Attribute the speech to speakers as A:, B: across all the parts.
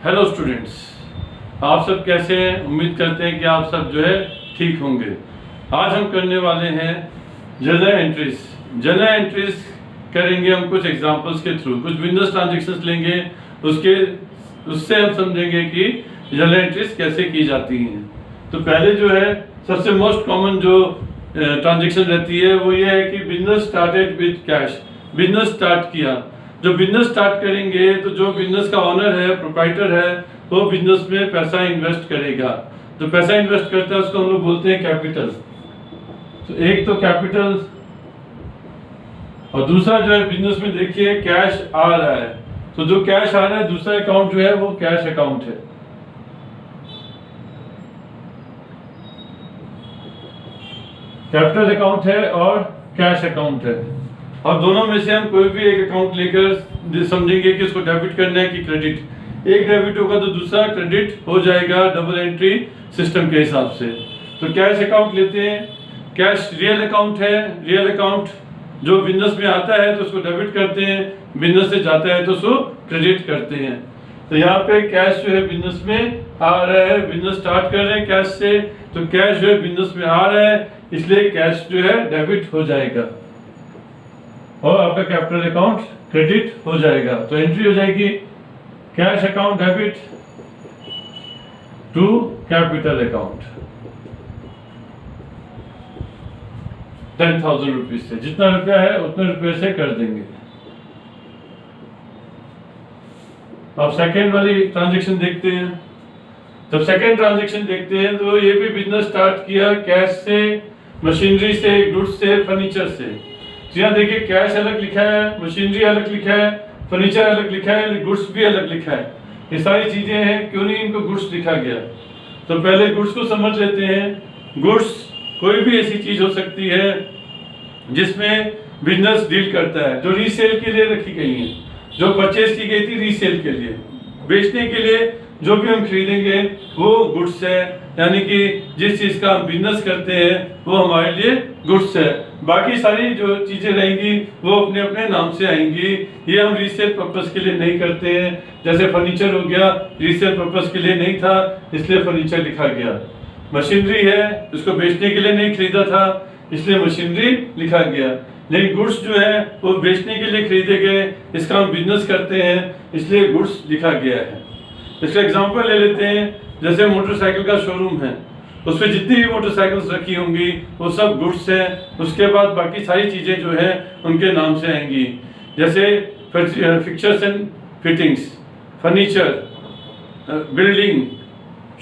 A: Hello students, आप सब कैसे हैं? उम्मीद करते हैं कि आप सब जो है ठीक होंगे। आज हम करने वाले हैं जर्नल एंट्रीज। जर्नल एंट्रीज करेंगे हम कुछ एग्जांपल्स के थ्रू, कुछ बिजनेस ट्रांजैक्शंस लेंगे, उससे हम समझेंगे कि जर्नल एंट्रीज कैसे की जाती हैं। तो पहले जो है सबसे मोस्ट कॉमन जो ट्रांजैक्शन रहती है वो ये है कि business started with cash. Business start किया। जो बिजनेस स्टार्ट करेंगे तो जो बिजनेस का ओनर है, प्रोप्राइटर है, वो बिजनेस में पैसा इन्वेस्ट करेगा। जो पैसा इन्वेस्ट करता है उसको हम लोग बोलते हैं कैपिटल। तो एक तो कैपिटल, और दूसरा जो है बिजनेस में देखिए कैश आ रहा है, तो जो कैश आ रहा है दूसरा अकाउंट जो है वो कैश अकाउंट है। कैपिटल अकाउंट है और कैश अकाउंट है। अब दोनों में से हम कोई भी एक अकाउंट लेकर समझेंगे कि उसको डेबिट करना है कि क्रेडिट। एक डेबिट होगा तो दूसरा क्रेडिट हो जाएगा डबल एंट्री सिस्टम के हिसाब से। तो कैश अकाउंट लेते हैं। कैश रियल अकाउंट है। रियल अकाउंट जो बिजनेस में आता है तो उसको डेबिट करते हैं, बिजनेस से जाता है तो उसको क्रेडिट करते हैं। तो यहाँ पे कैश जो है बिजनेस में आ रहा है, बिजनेस स्टार्ट कर रहे हैं कैश से, तो कैश जो है बिजनेस में आ रहा है, इसलिए कैश जो है डेबिट हो जाएगा और आपका कैपिटल अकाउंट क्रेडिट हो जाएगा। तो एंट्री हो जाएगी cash account debit to capital account 10,000 rupees से। जितना रुपया है उतने रुपये से कर देंगे। अब सेकेंड वाली ट्रांजैक्शन देखते हैं। जब सेकेंड ट्रांजैक्शन देखते हैं तो ये भी बिजनेस स्टार्ट किया कैश से, मशीनरी से, गुड्स से, फर्नीचर से। तो यहाँ देखिए कैश अलग लिखा है, मशीनरी अलग लिखा है, फर्नीचर अलग लिखा है, गुड्स भी अलग लिखा है। ये सारी चीजें हैं, क्यों नहीं इनको गुड्स लिखा गया? तो पहले गुड्स को समझ लेते हैं। गुड्स कोई भी ऐसी चीज हो सकती है जिसमें बिजनेस डील करता है, जो रीसेल के लिए रखी गई है, जो परचेज की गई थी रीसेल के लिए, बेचने के लिए जो भी हम खरीदेंगे वो गुड्स है। यानी कि जिस चीज का हम बिजनेस करते हैं वो हमारे लिए गुड्स है। बाकी सारी जो चीजें रहेंगी वो अपने अपने नाम से आएंगी। ये हम रीसेल पर्पस के लिए नहीं करते हैं। जैसे फर्नीचर हो गया, रीसेल पर्पस के लिए नहीं था इसलिए फर्नीचर लिखा गया। मशीनरी है, उसको बेचने के लिए नहीं खरीदा था इसलिए मशीनरी लिखा गया। लेकिन गुड्स जो है वो बेचने के लिए खरीदे गए, इसका हम बिजनेस करते हैं इसलिए गुड्स लिखा गया है। इसका एग्जांपल ले लेते हैं। जैसे मोटरसाइकिल का शोरूम है, उस पर जितनी भी मोटरसाइकिल्स रखी होंगी वो सब गुड्स है। उसके बाद बाकी सारी चीजें जो है उनके नाम से आएंगी। जैसे fixtures and fittings, furniture, building,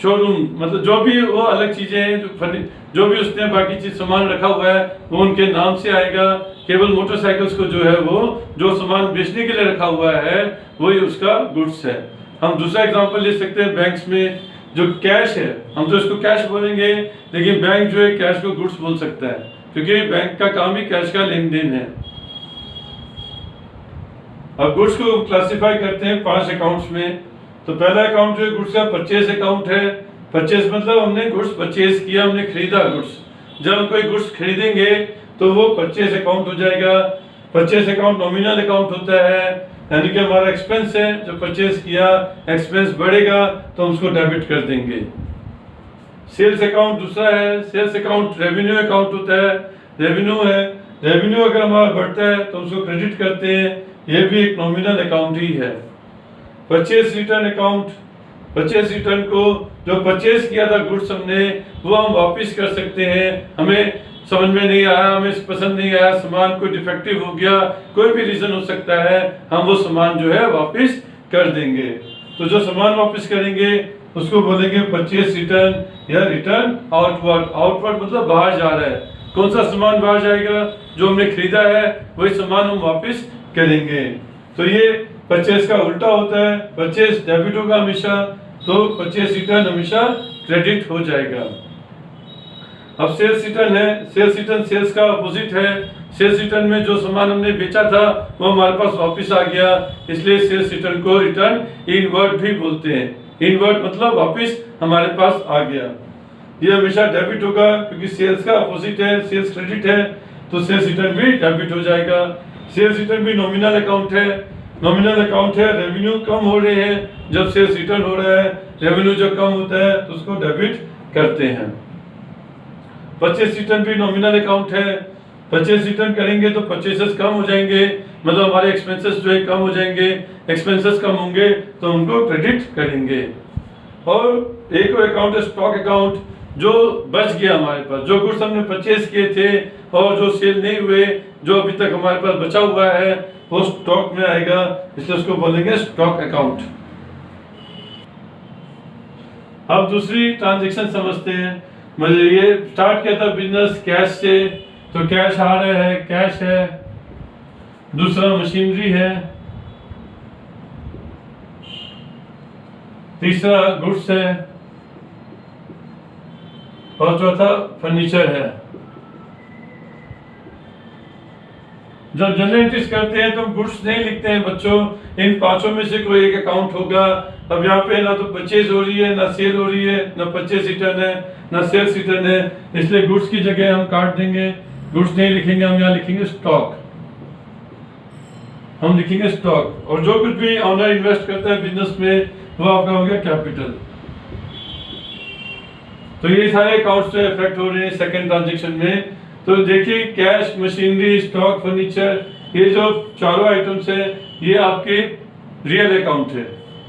A: showroom, मतलब जो भी वो अलग चीजें हैं, जो भी उसने बाकी चीज सामान रखा हुआ है वो उनके नाम से आएगा। केवल मोटरसाइकिल्स को जो है वो जो सामान बेचने के लिए रखा हुआ है वही उसका गुड्स है। हम दूसरा एग्जांपल ले सकते हैं। बैंक्स में जो कैश है, हम तो इसको कैश बोलेंगे, लेकिन बैंक जो है कैश को गुड्स बोल सकता है, क्योंकि बैंक का काम ही कैश का लेन देन है। अब गुड्स को क्लासिफाई करते हैं 5 अकाउंट्स में। तो पहला अकाउंट जो है गुड्स का परचेज अकाउंट है। परचेज मतलब हमने गुड्स परचेज किया, हमने खरीदा गुड्स। जब हम कोई गुड्स खरीदेंगे तो वो परचेज अकाउंट हो जाएगा। परचेज अकाउंट नॉमिनल अकाउंट होता है, यानी कि हमारा एक्सपेंस है जो परचेज किया, एक्सपेंस बढ़ेगा तो हम उसको डेबिट कर देंगे। सेल्स अकाउंट दूसरा है। सेल्स अकाउंट रेवेन्यू अकाउंट होता है। रेवेन्यू है, रेवेन्यू अगर हमारा बढ़ता है तो उसको क्रेडिट करते हैं, ये भी एक नॉमिनल अकाउंट ही है। Purchase return account, purchase return को जो परचेज किया था गुड्स हमने वो हम वापस कर सकते हैं। हमें समझ में नहीं आया, हमें पसंद नहीं आया, सामान कोई डिफेक्टिव हो गया, कोई भी रीजन हो सकता है, हम वो सामान जो है वापस कर देंगे। तो जो सामान वापस करेंगे उसको बोलेंगे परचेज रिटर्न या रिटर्न आउटवर्ड। आउटवर्ड मतलब बाहर जा रहा है। कौन सा सामान बाहर जाएगा? जो हमने खरीदा है वही सामान हम वापस करेंगे। तो ये परचेज का उल्टा होता है। परचेज डेबिट होगा हमेशा, तो परचेज रिटर्न हमेशा क्रेडिट हो जाएगा। अब सेल्स रिटर्न है। सेल्स रिटर्न सेल्स का अपोजिट है। सेल्स रिटर्न में जो सामान हमने बेचा था वो हमारे पास वापस आ गया, इसलिए सेल्स रिटर्न को रिटर्न इनवर्ड भी बोलते हैं। इनवर्ड मतलब वापस हमारे पास आ गया। ये हमेशा डेबिट होगा क्योंकि सेल्स का अपोजिट है, सेल्स क्रेडिट है, तो सेल्स रिटर्न भी डेबिट हो जाएगा। सेल्स रिटर्न भी नॉमिनल अकाउंट है। नॉमिनल अकाउंट है, रेवेन्यू कम हो रहे हैं जब सेल्स रिटर्न हो रहा है, रेवेन्यू जब कम होता है तो उसको डेबिट करते हैं। परचेस रिटर्न भी नॉमिनल अकाउंट है, परचेस रिटर्न करेंगे तो परचेसेस कम हो जाएंगे, मतलब हमारे एक्सपेंसेस जो है कम हो जाएंगे, एक्सपेंसेस कम होंगे तो उनको क्रेडिट करेंगे। और एक और अकाउंट है स्टॉक अकाउंट, जो बच गया हमारे पास, जो गुड्स हमने परचेस किए थे और जो सेल नहीं हुए, जो अभी तक हमारे पास बचा हुआ है वो स्टॉक में आएगा, इसलिए उसको बोलेंगे स्टॉक अकाउंट। अब दूसरी ट्रांजैक्शन समझते हैं। मतलब ये स्टार्ट किया था बिजनेस कैश से, तो कैश आ रहा है, कैश है। दूसरा मशीनरी है, तीसरा गुड्स है और चौथा फर्नीचर है। जब जनरल एंट्रीज करते हैं तो गुड्स नहीं लिखते हैं बच्चों, इन पांचों में से कोई एक अकाउंट होगा। अब यहाँ पे ना तो परचेज हो रही है, ना सेल हो रही है, ना परचेज रिटर्न है, ना सेल्स रिटर्न है, इसलिए गुड्स की जगह हम काट देंगे, गुड्स नहीं लिखेंगे, हम यहाँ लिखेंगे स्टॉक, हम लिखेंगे स्टॉक। और जो कुछ भी ऑनर इन्वेस्ट करता है बिजनेस में वो आपका हो गया कैपिटल। तो ये सारे अकाउंट्स से इफेक्ट हो रहे हैं सेकंड ट्रांजैक्शन में। तो देखिए कैश, मशीनरी, स्टॉक, फर्नीचर, ये जो चारों आइटम्स है ये आपके रियल अकाउंट है।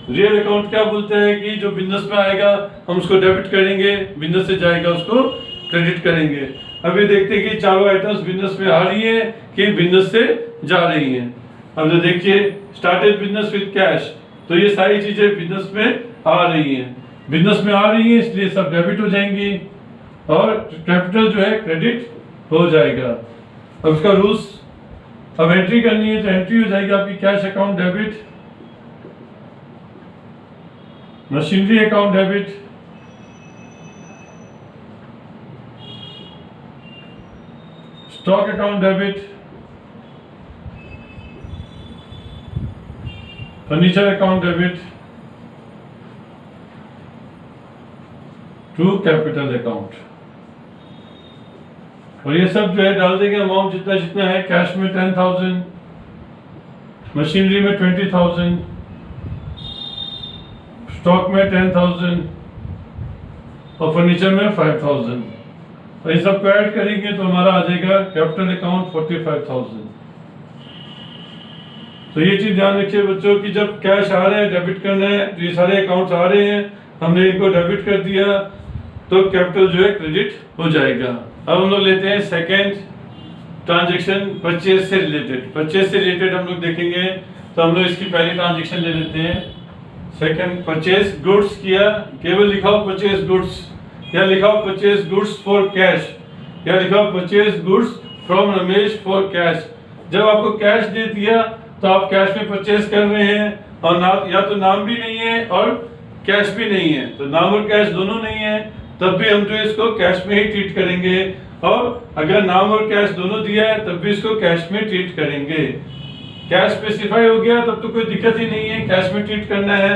A: रियल अकाउंट क्या बोलते हैं कि जो बिजनेस में आएगा हम उसको डेबिट करेंगे, बिजनेस से जाएगा उसको क्रेडिट करेंगे। अभी देखते हैं कि चारों आइटम्स बिजनेस में आ रही है कि बिजनेस से जा रही हैं। अब जो देखिए स्टार्टेड बिजनेस विद कैश, तो ये सारी चीजें बिजनेस में आ रही हैं, बिजनेस में आ रही है इसलिए सब डेबिट हो जाएंगी और कैपिटल जो है क्रेडिट हो जाएगा। अब उसका रूल्स, अब एंट्री करनी है तो एंट्री हो जाएगी आपकी cash account debit, machinery account debit, stock account debit, furniture account debit to capital account. और ये सब जो है डाल देंगे अमाउंट जितना जितना है। कैश में 10,000, मशीनरी में 20,000, स्टॉक में 10,000 और फर्नीचर में 5,000। और ये सब को ऐड करेंगे तो हमारा आ जाएगा कैपिटल अकाउंट 45,000। तो ये चीज ध्यान रखिए बच्चों कि जब कैश आ रहे हैं डेबिट करना है, तो ये सारे अकाउंट्स आ रहे हैं, हमने इनको डेबिट कर दिया तो कैपिटल जो है क्रेडिट हो जाएगा। अब हम लोग लेते हैं सेकेंड ट्रांजैक्शन परचेज से रिलेटेड। परचेज से रिलेटेड हम लोग देखेंगे तो हम लोग इसकी पहली ट्रांजैक्शन ले लेते हैं। सेकेंड, परचेज गुड्स किया, केवल लिखाओ परचेज गुड्स, या लिखाओ परचेज गुड्स फॉर कैश, या लिखाओ purchase goods from Ramesh for cash. जब आपको कैश दे दिया तो आप कैश में परचेज कर रहे हैं और या तो नाम भी नहीं है और कैश भी नहीं है, तो नाम और कैश दोनों नहीं है, तब भी हम जो इसको कैश में ही ट्रीट करेंगे। और अगर नाम और कैश दोनों दिया है तब भी इसको कैश में ट्रीट करेंगे। कैश स्पेसिफाई हो गया तब तो कोई दिक्कत ही नहीं है, कैश में ट्रीट करना है।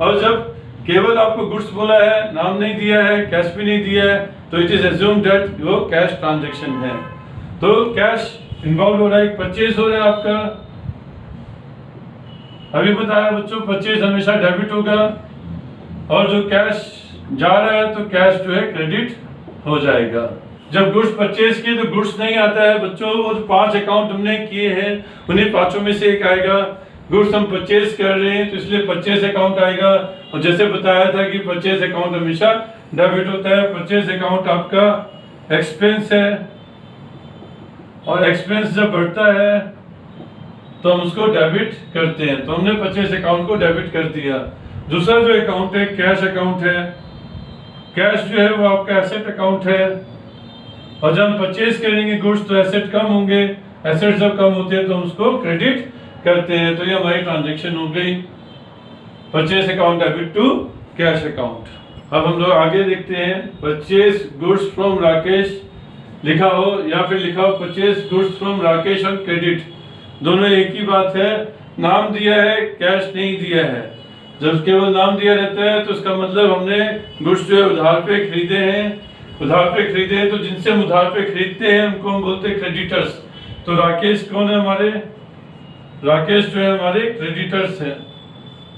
A: और जब केवल आपको गुड्स बोला है, नाम नहीं दिया है, कैश भी नहीं दिया है, तो इट इज एज्यूम्ड दैट वो कैश ट्रांजैक्शन है। तो कैश इन्वॉल्व हो रहा है, परचेज हो रहा है आपका। अभी बताया बच्चों परचेज हमेशा डेबिट होगा और जो कैश जा रहा है तो कैश जो है क्रेडिट हो जाएगा। जब गुड्स परचेज किए तो गुड्स नहीं आता है बच्चों, वो जो 5 अकाउंट हमने किए हैं उन्हीं पांचों में से एक आएगा। गुड्स हम परचेज कर रहे हैं तो इसलिए परचेज अकाउंट आएगा। और जैसे बताया था कि परचेज अकाउंट हमेशा डेबिट होता है। परचेज अकाउंट आपका एक्सपेंस है और एक्सपेंस जब बढ़ता है तो हम उसको डेबिट करते हैं, तो हमने परचेज अकाउंट को डेबिट कर दिया। दूसरा जो अकाउंट है कैश अकाउंट है। कैश जो है वो आपका एसेट अकाउंट है और जब हम परचेज करेंगे गुड्स तो एसेट कम होंगे, एसेट जब कम होते हैं तो हम उसको क्रेडिट करते हैं। तो ये हमारी ट्रांजैक्शन हो गई purchase account debit to cash account. अब हम लोग आगे देखते हैं परचेज गुड्स फ्रॉम राकेश लिखा हो या फिर लिखा हो purchase goods from Rakesh on credit, दोनों एक ही बात है। नाम दिया है, कैश नहीं दिया है। जब केवल नाम दिया रहता है तो उसका मतलब हमने गुड्स जो है उधार पे खरीदे हैं। उधार पे खरीदे हैं तो जिनसे हम उधार पे खरीदते हैं उनको हम बोलते हैं क्रेडिटर्स। तो राकेश कौन है हमारे? राकेश जो है हमारे क्रेडिटर्स हैं,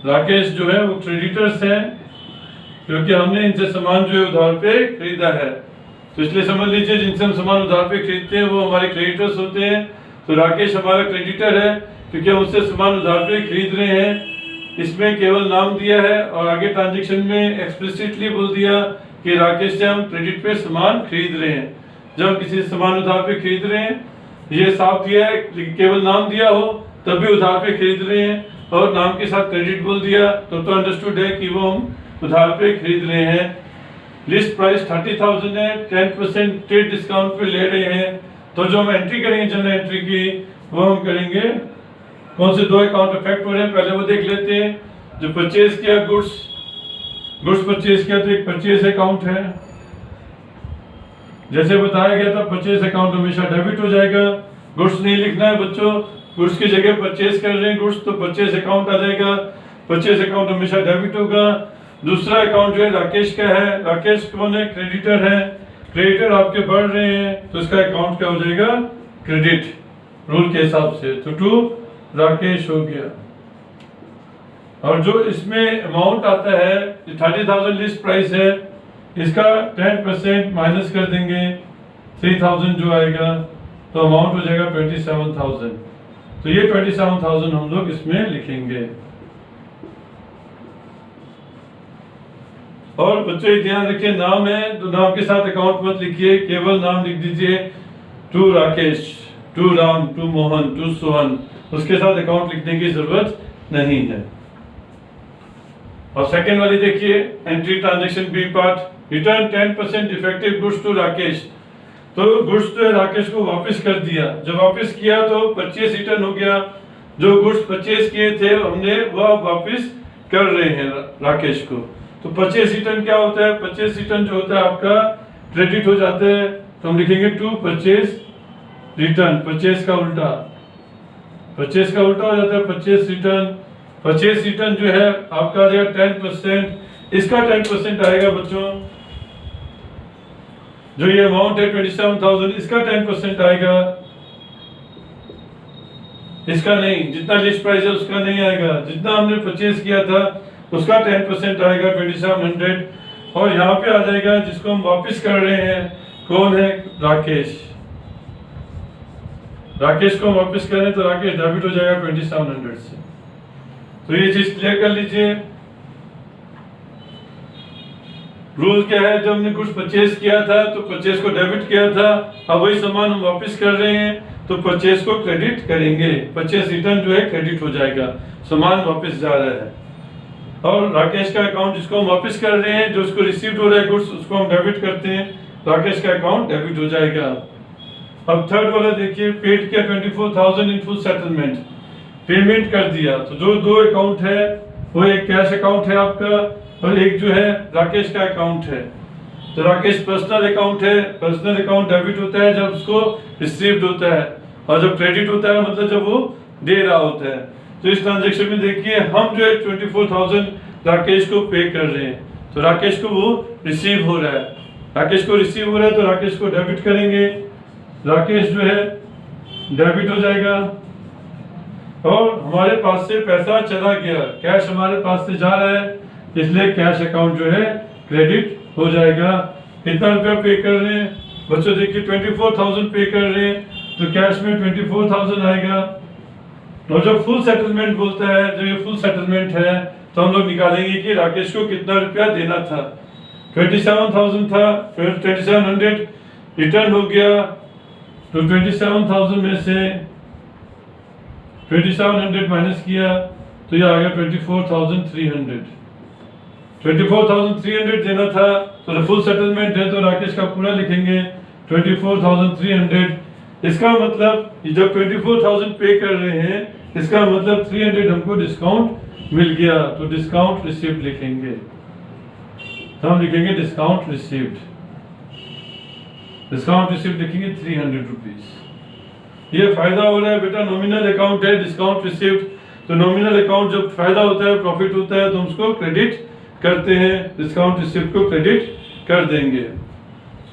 A: राकेश जो है वो क्रेडिटर्स हैं क्योंकि हमने इनसे सामान जो है उधार पे खरीदा है। तो इसलिए समझ लीजिए जिनसे हम सामान उधार पे खरीदते हैं वो हमारे क्रेडिटर्स होते हैं। तो राकेश हमारा क्रेडिटर है क्योंकि हम उससे सामान उधार पे खरीद रहे हैं। इसमें केवल नाम दिया है और आगे ट्रांजेक्शन में एक्सप्लिसिटली बोल दिया कि राकेश से हम क्रेडिट पे सामान खरीद रहे हैं। जब हम किसी सामान उधार पे खरीद रहे हैं ये साफ दिया है, केवल नाम दिया हो तब भी उधार पे खरीद रहे हैं और नाम के साथ क्रेडिट बोल दिया तो अंडरस्टूड है कि वो हम उधार पे खरीद रहे हैं। लिस्ट प्राइस 30,000 है, 10% ट्रेड डिस्काउंट पे ले रहे हैं। तो जो हम एंट्री करेंगे जनरल एंट्री की वो हम करेंगे, कौन से दो अकाउंट इफेक्ट हो रहे हैं पहले वो देख लेते हैं। जो परचेज किया गुड्स परचेज किया तो एक परचेज अकाउंट है, जैसे बताया गया था परचेज अकाउंट हमेशा डेबिट हो जाएगा। गुड्स नहीं लिखना है बच्चों, गुड्स की जगह परचेज कर रहे हैं गुड्स तो परचेज अकाउंट आ जाएगा, परचेज अकाउंट हमेशा डेबिट होगा। दूसरा अकाउंट जो है राकेश का है, राकेश कौन है, क्रेडिटर है, क्रेडिटर आपके बढ़ रहे हैं तो इसका अकाउंट क्या हो जाएगा, क्रेडिट रूल के हिसाब से। तो टू राकेश हो गया। और जो इसमें अमाउंट आता है 30,000 लिस्ट प्राइस है, इसका 10% माइनस कर देंगे 3,000 जो आएगा तो अमाउंट हो जाएगा 27,000। तो ये 27,000 हम लोग इसमें लिखेंगे। और बच्चों ये ध्यान रखिए नाम है तो नाम के साथ अकाउंट मत लिखिए, केवल नाम लिख दीजिए to Rakesh, to Ram, to Mohan, to Sohan, उसके साथ अकाउंट लिखने की जरूरत नहीं है। और सेकेंड वाली देखिए entry transaction B part, return 10% effective goods to Rakesh. तो गुड्स तो राकेश को वापस कर दिया, जब वापस किया तो परचेज रिटर्न हो गया। जो गुड्स परचेज किए थे हमने वह वापस कर रहे हैं राकेश को। तो परचेज रिटर्न क्या होता है, परचेज रिटर्न जो होता है आपका क्रेडिट हो जाता है तो हम लिखेंगे टू परचेज रिटर्न, परचेज का उल्टा, परचेज का उल्टा हो जाता है परचेज रिटर्न। परचेज रिटर्न जो है आपका आ जाएगा 10%, इसका 10% आएगा बच्चों, जो ये अमाउंट है 27,000 इसका 10% आएगा, इसका नहीं, जितना लिस्ट प्राइस है उसका नहीं आएगा, जितना हमने परचेज किया था उसका 10% आएगा 2700। और यहाँ पे आ जाएगा जिसको हम वापस कर रहे हैं, कौन है, राकेश। राकेश को हम वापस करें तो राकेश डेबिट हो जाएगा 2700 से। तो ये चीज क्लियर कर लीजिए। रूल क्या है, जब हमने कुछ परचेज किया था तो परचेज को डेबिट किया था, अब वही सामान हम वापस कर रहे हैं तो परचेज को क्रेडिट करेंगे, परचेज रिटर्न जो है क्रेडिट हो जाएगा, सामान वापस जा रहा है। और राकेश का अकाउंट जिसको हम वापस कर रहे हैं, जो उसको रिसीव हो रहा है गुड्स उसको हम डेबिट करते हैं, राकेश का अकाउंट डेबिट हो जाएगा। अब थर्ड वाला देखिए, पेड किया 24,000 इन फुल सेटलमेंट, पेमेंट कर दिया। तो जो दो अकाउंट है वो एक कैश अकाउंट है आपका और एक जो है राकेश का अकाउंट है। तो राकेश पर्सनल अकाउंट है, पर्सनल अकाउंट डेबिट होता है जब उसको रिसीव्ड होता है और जब क्रेडिट होता है मतलब जब वो दे रहा होता है। तो इस ट्रांजेक्शन में देखिए हम जो है 24,000 राकेश को पे कर रहे हैं, तो राकेश को वो रिसीव हो रहा है, राकेश को रिसीव हो रहा है तो राकेश को डेबिट करेंगे, राकेश जो है डेबिट हो जाएगा। और हमारे पास से पैसा चला गया, कैश हमारे पास से जा रहा है, इसलिए कैश अकाउंट जो है क्रेडिट हो जाएगा। कितना रुपया पे कर रहे हैं बच्चों, देखिए 24,000 पे कर रहे हैं तो कैश में 24,000 आएगा। और जब फुल सेटलमेंट बोलता है, जब ये फुल सेटलमेंट है तो हम लोग निकालेंगे कि राकेश को कितना रुपया देना था। 27,000 था, फिर 2700 रिटर्न हो गया, तो 27,000 में से 2700 माइनस किया तो ये आ गया 24,300। 24,300 देना था तो फुल सेटलमेंट है तो राकेश का पूरा लिखेंगे 24,300। इसका मतलब जब 24,000 पे कर रहे हैं इसका मतलब 300 हमको डिस्काउंट मिल गया, तो डिस्काउंट रिसीव्ड लिखेंगे, तो हम लिखेंगे डिस्काउंट रिसीव्ड, डिस्काउंट रिसीव्ड लिखेंगे 300 रुपीज। ये फायदा हो रहा है बेटा, नॉमिनल अकाउंट है डिस्काउंट रिसीव्ड, तो नॉमिनल अकाउंट जब फायदा होता है प्रॉफिट होता है तो उसको क्रेडिट करते हैं, डिस्काउंट रिसीव्ड को क्रेडिट कर देंगे।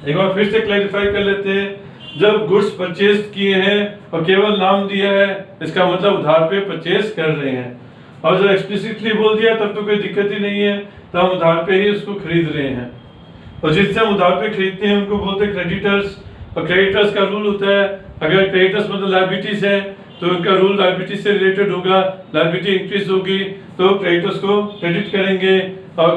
A: एक बार फिर से क्लैरिफाई कर लेते हैं, जब गुड्स परचेज किए हैं और केवल नाम दिया है, इसका मतलब उधार पे परचेज कर रहे हैं। और जब एक्सप्लिसिटली बोल दिया तब तो कोई दिक्कत ही नहीं है, तो हम उधार पे ही उसको खरीद रहे हैं। और जिससे हम उधार पे खरीदते हैं उनको बोलते हैं क्रेडिटर्स। और क्रेडिटर्स का रूल होता है, अगर क्रेडिटर्स मतलब लायबिलिटीज है तो उनका रूल लायबिलिटीज से रिलेटेड होगा। लायबिलिटी इंक्रीज होगी तो क्रेडिटर्स को क्रेडिट करेंगे और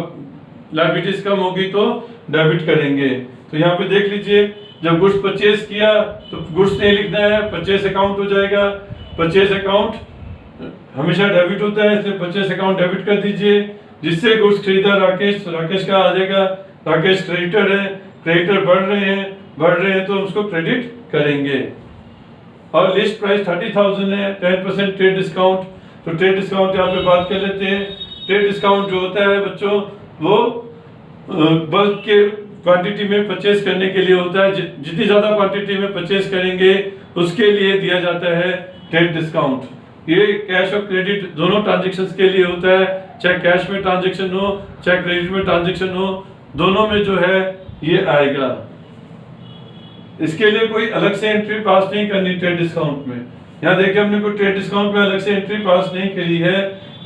A: लायबिलिटीज कम होगी तो डेबिट करेंगे। तो यहाँ पे देख लीजिए, जब गुड्स परचेज किया तो गुड्स नहीं लिखना है, परचेज अकाउंट हो जाएगा। परचेज अकाउंट हमेशा डेबिट होता है, इसलिए परचेज अकाउंट डेबिट कर दीजिए। जिससे गुड्स खरीदा राकेश, तो राकेश का आ जाएगा, राकेश क्रेडिटर है, क्रेडिटर बढ़ रहे हैं तो उसको क्रेडिट करेंगे। और लिस्ट प्राइस 30,000 है, 10% ट्रेड डिस्काउंट। तो ट्रेड डिस्काउंट यहाँ पे बात कर लेते हैं। ट्रेड डिस्काउंट जो होता है बच्चों, वो बल्क के क्वांटिटी में परचेज करने के लिए होता है। जितनी ज्यादा क्वांटिटी में परचेज करेंगे उसके लिए दिया जाता है ट्रेड डिस्काउंट। ये कैश और क्रेडिट दोनों ट्रांजेक्शन्स के लिए होता है, चाहे कैश में ट्रांजेक्शन हो चाहे क्रेडिट में ट्रांजेक्शन हो, दोनों में जो है ये आएगा। इसके लिए कोई अलग से एंट्री पास नहीं करनी ट्रेड डिस्काउंट में। यहाँ देखिए हमने कोई ट्रेड डिस्काउंट में अलग से एंट्री पास नहीं करी है।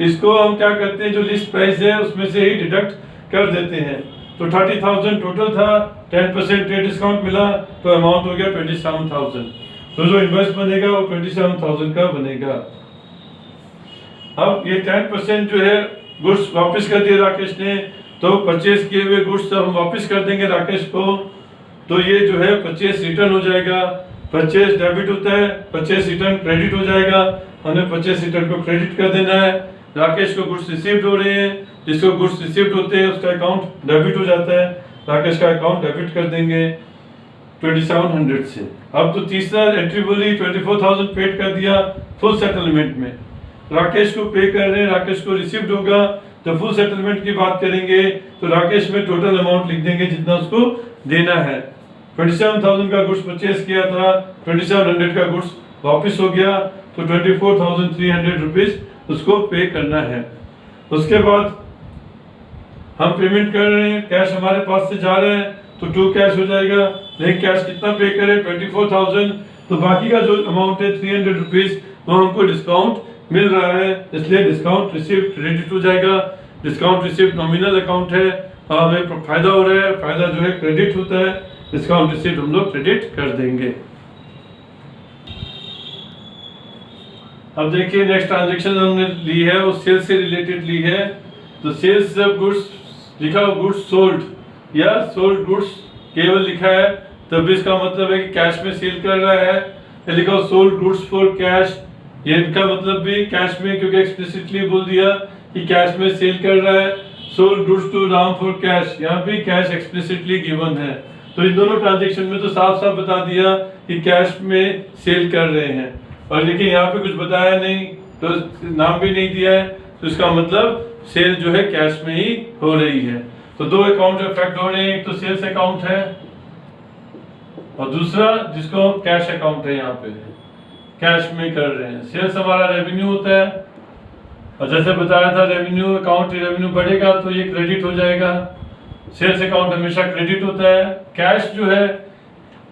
A: इसको हम क्या करते हैं, जो लिस्ट प्राइस है उसमें से ही डिडक्ट कर देते हैं। तो 30,000 टोटल था, 10% ट्रेड डिस्काउंट मिला तो अमाउंट हो गया 27,000। तो जो इनवॉइस बनेगा वो 27,000 का बनेगा। अब ये 10% जो है गुड्स वापस कर दिए राकेश ने, तो परचेज किए हुए गुड्स हम वापस कर देंगे राकेश को। तो ये जो है परचेज रिटर्न हो जाएगा। परचेज डेबिट होता है, परचेज रिटर्न क्रेडिट हो जाएगा। हमें परचेज रिटर्न को क्रेडिट कर देना है। राकेश को गुड्स रिसीव्ड हो रहे हैं, जिसको गुड्स रिसीव्ड होते हैं उसका अकाउंट डेबिट हो जाता है, राकेश का अकाउंट डेबिट कर देंगे 2700 से। अब तो तीसरा एंट्री बोली 24,000 पेड कर दिया फुल सेटलमेंट में। राकेश को पे कर रहे हैं, राकेश को रिसीव्ड होगा। तो फुल सेटलमेंट की बात करेंगे तो राकेश में टोटल अमाउंट लिख देंगे जितना उसको देना है। 27,000 का गुड्स परचेज किया था, 2700 का गुड्स वापस हो गया, तो 24,300 रुपीज उसको पे करना है। उसके बाद हम पेमेंट कर रहे हैं, कैश हमारे पास से जा रहा है तो टू कैश हो जाएगा। लेकिन कैश कितना पे करें, 24,000। तो बाकी का जो अमाउंट है 300 रुपीज वो हमको डिस्काउंट मिल रहा है, इसलिए डिस्काउंट रिसीव्ड क्रेडिट हो जाएगा। डिस्काउंट रिसीव्ड नॉमिनल अकाउंट है और हमें फायदा हो रहा है, फायदा जो है क्रेडिट होता है, डिस्काउंट रिसीव्ड हम लोग क्रेडिट कर देंगे। अब देखिए नेक्स्ट ट्रांजेक्शन हमने ली है वो सेल्स से रिलेटेड ली है। तो सेल्स जब गुड्स लिखा हो गुड्स सोल्ड या सोल्ड गुड्स केवल लिखा है तब भी इसका मतलब है कि कैश में सेल कर रहा है। लिखा हो सोल्ड गुड्स फॉर कैश, ये इनका मतलब भी कैश में, क्योंकि एक्सप्लिसिटली बोल दिया कि कैश में सेल कर रहा है। Sold goods to Ram for cash, यहाँ भी कैश एक्सप्लिसिटली गिवन है। तो इन दोनों ट्रांजेक्शन में तो साफ साफ बता दिया कि कैश में सेल कर रहे हैं। और लेकिन यहाँ पे कुछ बताया नहीं, तो नाम भी नहीं दिया है, तो इसका मतलब सेल जो है कैश में ही हो रही है। तो दो अकाउंट इफेक्ट हो रहे हैं, एक तो सेल्स अकाउंट है और दूसरा जिसको कैश अकाउंट है, यहाँ पे कैश में कर रहे हैं। सेल्स हमारा रेवेन्यू होता है और जैसे बताया था रेवेन्यू अकाउंट, रेवेन्यू बढ़ेगा तो ये क्रेडिट हो जाएगा। सेल्स अकाउंट हमेशा क्रेडिट होता है। कैश जो है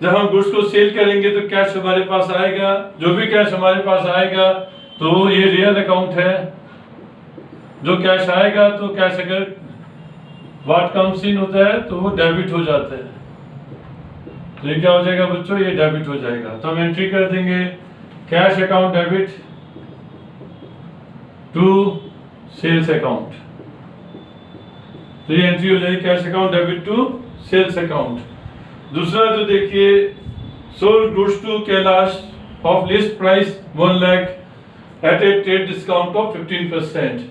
A: जब हम गुड्स को सेल करेंगे तो कैश हमारे पास आएगा, जो भी कैश हमारे पास आएगा तो ये रियल अकाउंट है। जो कैश आएगा तो कैश अगर व्हाट कम्स इन होता है तो वो डेबिट हो जाता है। तो ये क्या हो जाएगा बच्चों, ये डेबिट हो जाएगा। तो हम एंट्री कर देंगे cash account debit to sales account. तो ये एंट्री हो जाएगी cash account debit to sales account. दूसरा तो देखिए sold goods to Kailash of list price 1 lakh at a trade discount of 15%।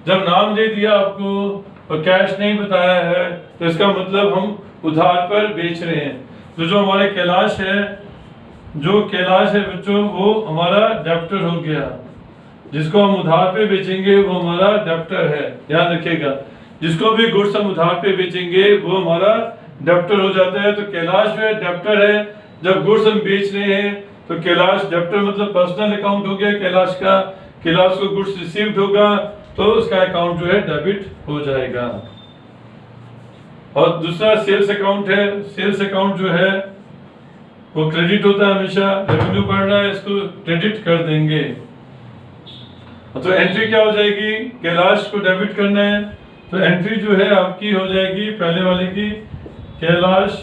A: जब नाम दे दिया आपको और कैश नहीं बताया है तो इसका मतलब हम उधार पर बेच रहे हैं। तो जो हमारे कैलाश है, जो कैलाश है बच्चों वो हमारा डेब्टर हो गया। जिसको हम उधार पे बेचेंगे वो हमारा डेब्टर है, ध्यान रखिएगा। जिसको भी गुड्स हम उधार पे बेचेंगे वो हमारा डेब्टर हो जाता है। तो कैलाश जो है डेब्टर है। जब गुड्स हम बेच रहे हैं तो कैलाश डेब्टर मतलब पर्सनल अकाउंट हो गया कैलाश का। कैलाश को गुड्स रिसीव्ड होगा तो उसका अकाउंट जो है डेबिट हो जाएगा। और दूसरा सेल्स अकाउंट है। सेल्स अकाउंट जो है वो क्रेडिट होता है हमेशा, रेवेन्यू बढ़ रहा है इसको क्रेडिट कर देंगे। तो एंट्री क्या हो जाएगी, कैलाश को डेबिट करना है, तो एंट्री जो है आपकी हो जाएगी पहले वाले की, Kailash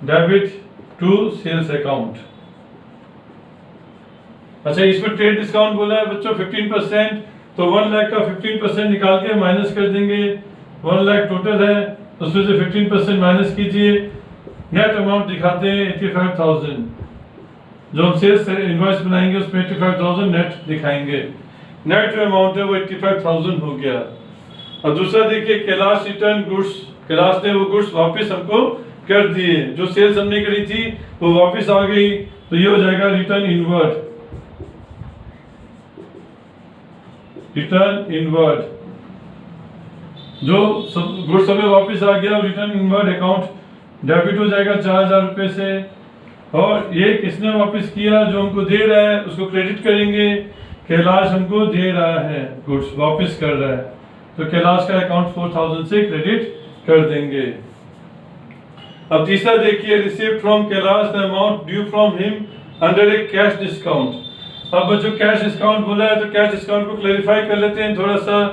A: debit to sales account. अच्छा, इसमें ट्रेड डिस्काउंट बोला है बच्चों 15%, तो 1 लाख का 15% निकाल के माइनस कर देंगे। 1 लाख टोटल है, तो उसमें से 15% माइनस कीजिए, नेट अमाउंट दिखाते हैं 85,000। जो हम सेल्स इनवॉइस बनाएंगे उसमें 85,000 नेट दिखाएंगे। नेट जो अमाउंट है वो 85,000 हो गया। और दूसरा देखिए, कैलाश रिटर्न गुड्स, कैलाश ने वो गुड्स वापस हमको कर दिए, जो सेल्स हमने करी थी वो वापस आ गई, तो ये हो जाएगा रिटर्न इनवर्ड। रिटर्न इनवर्ड, जो गुड्स हमें वापस आ गया, रिटर्न इनवर्ड अकाउंट डेबिट हो जाएगा 4,000 रुपए से। और ये किसने वापस किया, जो हमको दे रहा है उसको क्रेडिट करेंगे, कैलाश हमको दे रहा है, गुड्स वापस कर रहा है, तो कैलाश का अकाउंट 4,000 से क्रेडिट कर देंगे। अब तीसरा देखिए, receive from Kailash the amount due from him under A cash discount. अब जो कैश डिस्काउंट बोला है, तो कैश डिस्काउंट को क्लैरिफाई कर लेते हैं थोड़ा सा।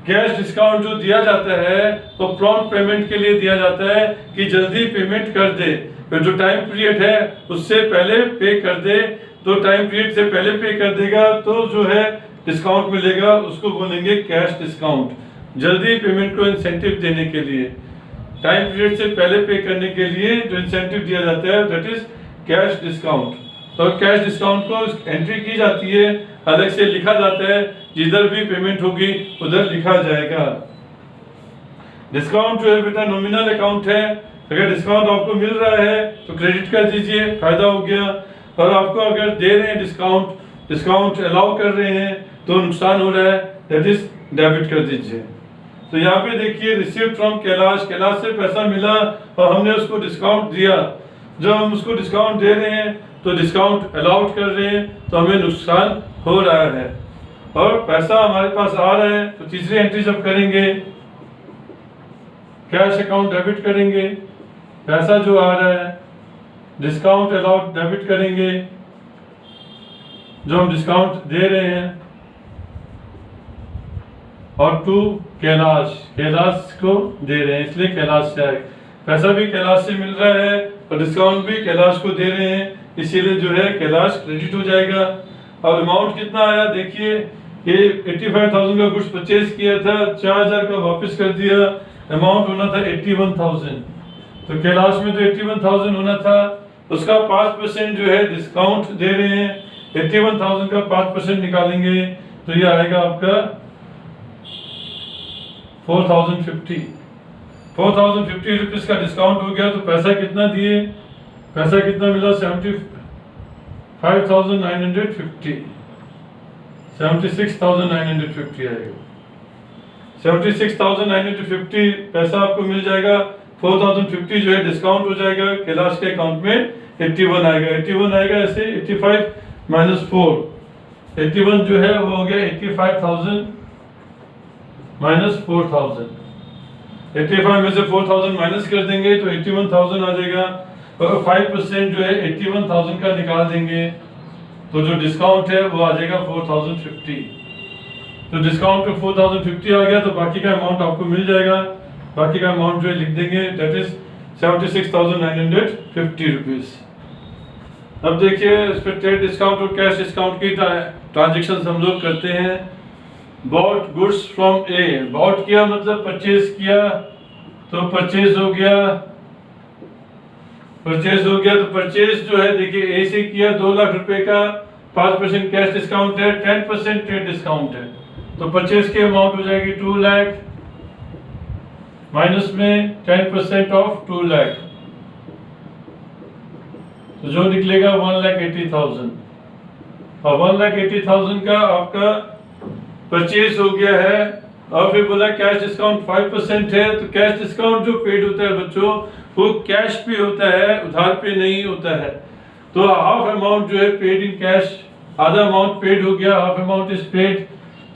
A: कैश डिस्काउंट जो दिया जाता है तो प्रॉम्प्ट पेमेंट के लिए दिया जाता है कि जल्दी पेमेंट कर दे, फिर जो टाइम पीरियड है उससे पहले पे कर दे, तो टाइम पीरियड से पहले पे कर देगा तो जो है डिस्काउंट मिलेगा, उसको बोलेंगे कैश डिस्काउंट। जल्दी पेमेंट को इंसेंटिव देने के लिए, टाइम पीरियड से पहले पे करने के लिए जो इंसेंटिव दिया जाता है, दैट इज कैश डिस्काउंट। तो कैश डिस्काउंट को एंट्री की जाती है, अलग से लिखा जाता है, जिधर भी पेमेंट होगी उधर लिखा जाएगा। डिस्काउंट जो है बेटा नॉमिनल अकाउंट है, अगर डिस्काउंट आपको मिल रहा है तो क्रेडिट कर दीजिए, फायदा हो गया। और आपको अगर दे रहे हैं डिस्काउंट अलाउ कर रहे हैं तो नुकसान हो रहा है, दैट इज डेबिट कर दीजिए। तो यहाँ पे देखिए, रिसीव फ्रॉम कैलाश, कैलाश से पैसा मिला और हमने उसको डिस्काउंट दिया। जब हम उसको डिस्काउंट दे रहे हैं तो डिस्काउंट अलाउड कर रहे हैं, तो हमें नुकसान हो रहा है और पैसा हमारे पास आ रहा है। तो तीसरी एंट्री जब करेंगे, कैश अकाउंट डेबिट करेंगे, पैसा जो आ रहा है, डिस्काउंट अलाउड डेबिट करेंगे, जो हम डिस्काउंट दे रहे हैं, और टू कैलाश, कैलाश को दे रहे हैं इसलिए कैलाश से आए। पैसा भी कैलाश से मिल रहा है और डिस्काउंट भी कैलाश को दे रहे हैं, इसीलिए जो है कैलाश क्रेडिट हो जाएगा। और अमाउंट कितना आया देखिए, ये 85,000 का गुड्स परचेज किया था, 4,000 का वापस कर दिया, अमाउंट होना था 81,000। तो कैलाश में तो 81,000 होना था, उसका 5% जो है डिस्काउंट दे रहे हैं, 81,000 का 5% निकालेंगे तो ये आएगा आपका 4,050 रुपीज का डिस्काउंट हो गया। तो पैसा कितना दिए, पैसा कितना मिला, 75,950, 76,950 आएगा। 76,950 पैसा आपको मिल जाएगा। 4,050 जो है डिस्काउंट हो जाएगा, कैलाश के अकाउंट में 81 आएगा। 81 आएगा ऐसे, 85 माइनस 4, 81 जो है वो हो गया 85,000 माइनस 4,000। 85 में से 4,000 माइनस कर देंगे तो 81,000 आ जाएगा। और 5% जो है 81,000 का निकाल देंगे तो जो डिस्काउंट है वो आ जाएगा 4,050। तो डिस्काउंट पे 4,050 आ गया, तो बाकी का अमाउंट आपको मिल जाएगा। बाकी का अमाउंट जो है लिख देंगे, दैट इज 76,950 रुपीज। अब देखिए, इस पर ट्रेड डिस्काउंट और कैश डिस्काउंट की ट्रांजेक्शन हम लोग करते हैं। Bought goods from A, bought किया मतलब परचेज किया, तो परचेज हो गया, तो परचेज जो है देखिए ए से किया 2 लाख रुपए का, 5% कैश डिस्काउंट है, 10% ट्रेड डिस्काउंट है, तो परचेज की अमाउंट हो जाएगी 2 लाख माइनस में 10% ऑफ 2 लाख, तो जो निकलेगा 1,80,000। और 1,80,000 का आपका परचेज हो गया है। और फिर बोला कैश डिस्काउंट 5% है, तो कैश डिस्काउंट जो पेड होता है बच्चों वो कैश पे होता है, उधार पे नहीं होता है। तो हाफ अमाउंट जो है पेड इन कैश, आधा अमाउंट पेड हो गया, हाफ अमाउंट इज पेड।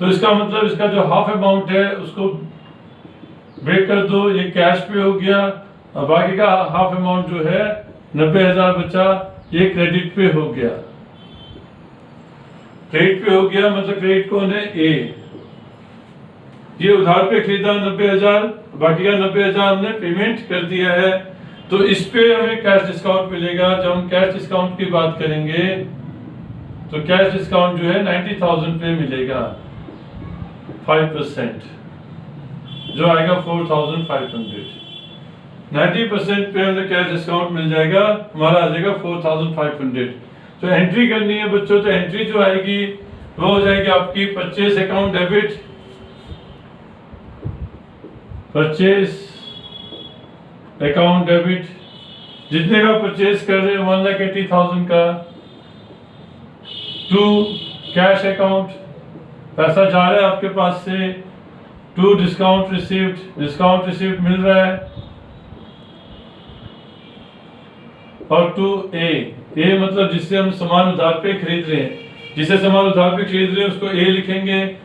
A: तो इसका मतलब इसका जो हाफ अमाउंट है उसको ब्रेक कर दो, ये कैश पे हो गया और बाकी का हाफ अमाउंट जो है 90,000 बचा, ये क्रेडिट पे हो गया। क्रेडिट पे हो गया मतलब क्रेडिट कौन है? ए। ये उधार पे खरीदा 90,000, बाकी का 90,000 हमने पेमेंट कर दिया है, तो इस पे हमें कैश डिस्काउंट मिलेगा। जब हम कैश डिस्काउंट की बात करेंगे तो कैश डिस्काउंट जो है 90,000 पे मिलेगा, 5%, जो आएगा 4,500। 90% पे हमें कैश डिस्काउंट मिल जाएगा, हमारा आ जाएगा 4,500। तो एंट्री करनी है बच्चों, तो एंट्री जो आएगी वो हो जाएगी आपकी purchase account debit, purchase account debit, जितने का परचेज कर रहे हैं 1,80,000 का, टू कैश अकाउंट, पैसा जा रहा है आपके पास से, to discount received, discount received मिल रहा है, और टू ए मतलब जिससे हम सामान उधार पे खरीद रहे हैं, जिसे सामान उधार पे खरीद रहे हैं उसको ए लिखेंगे।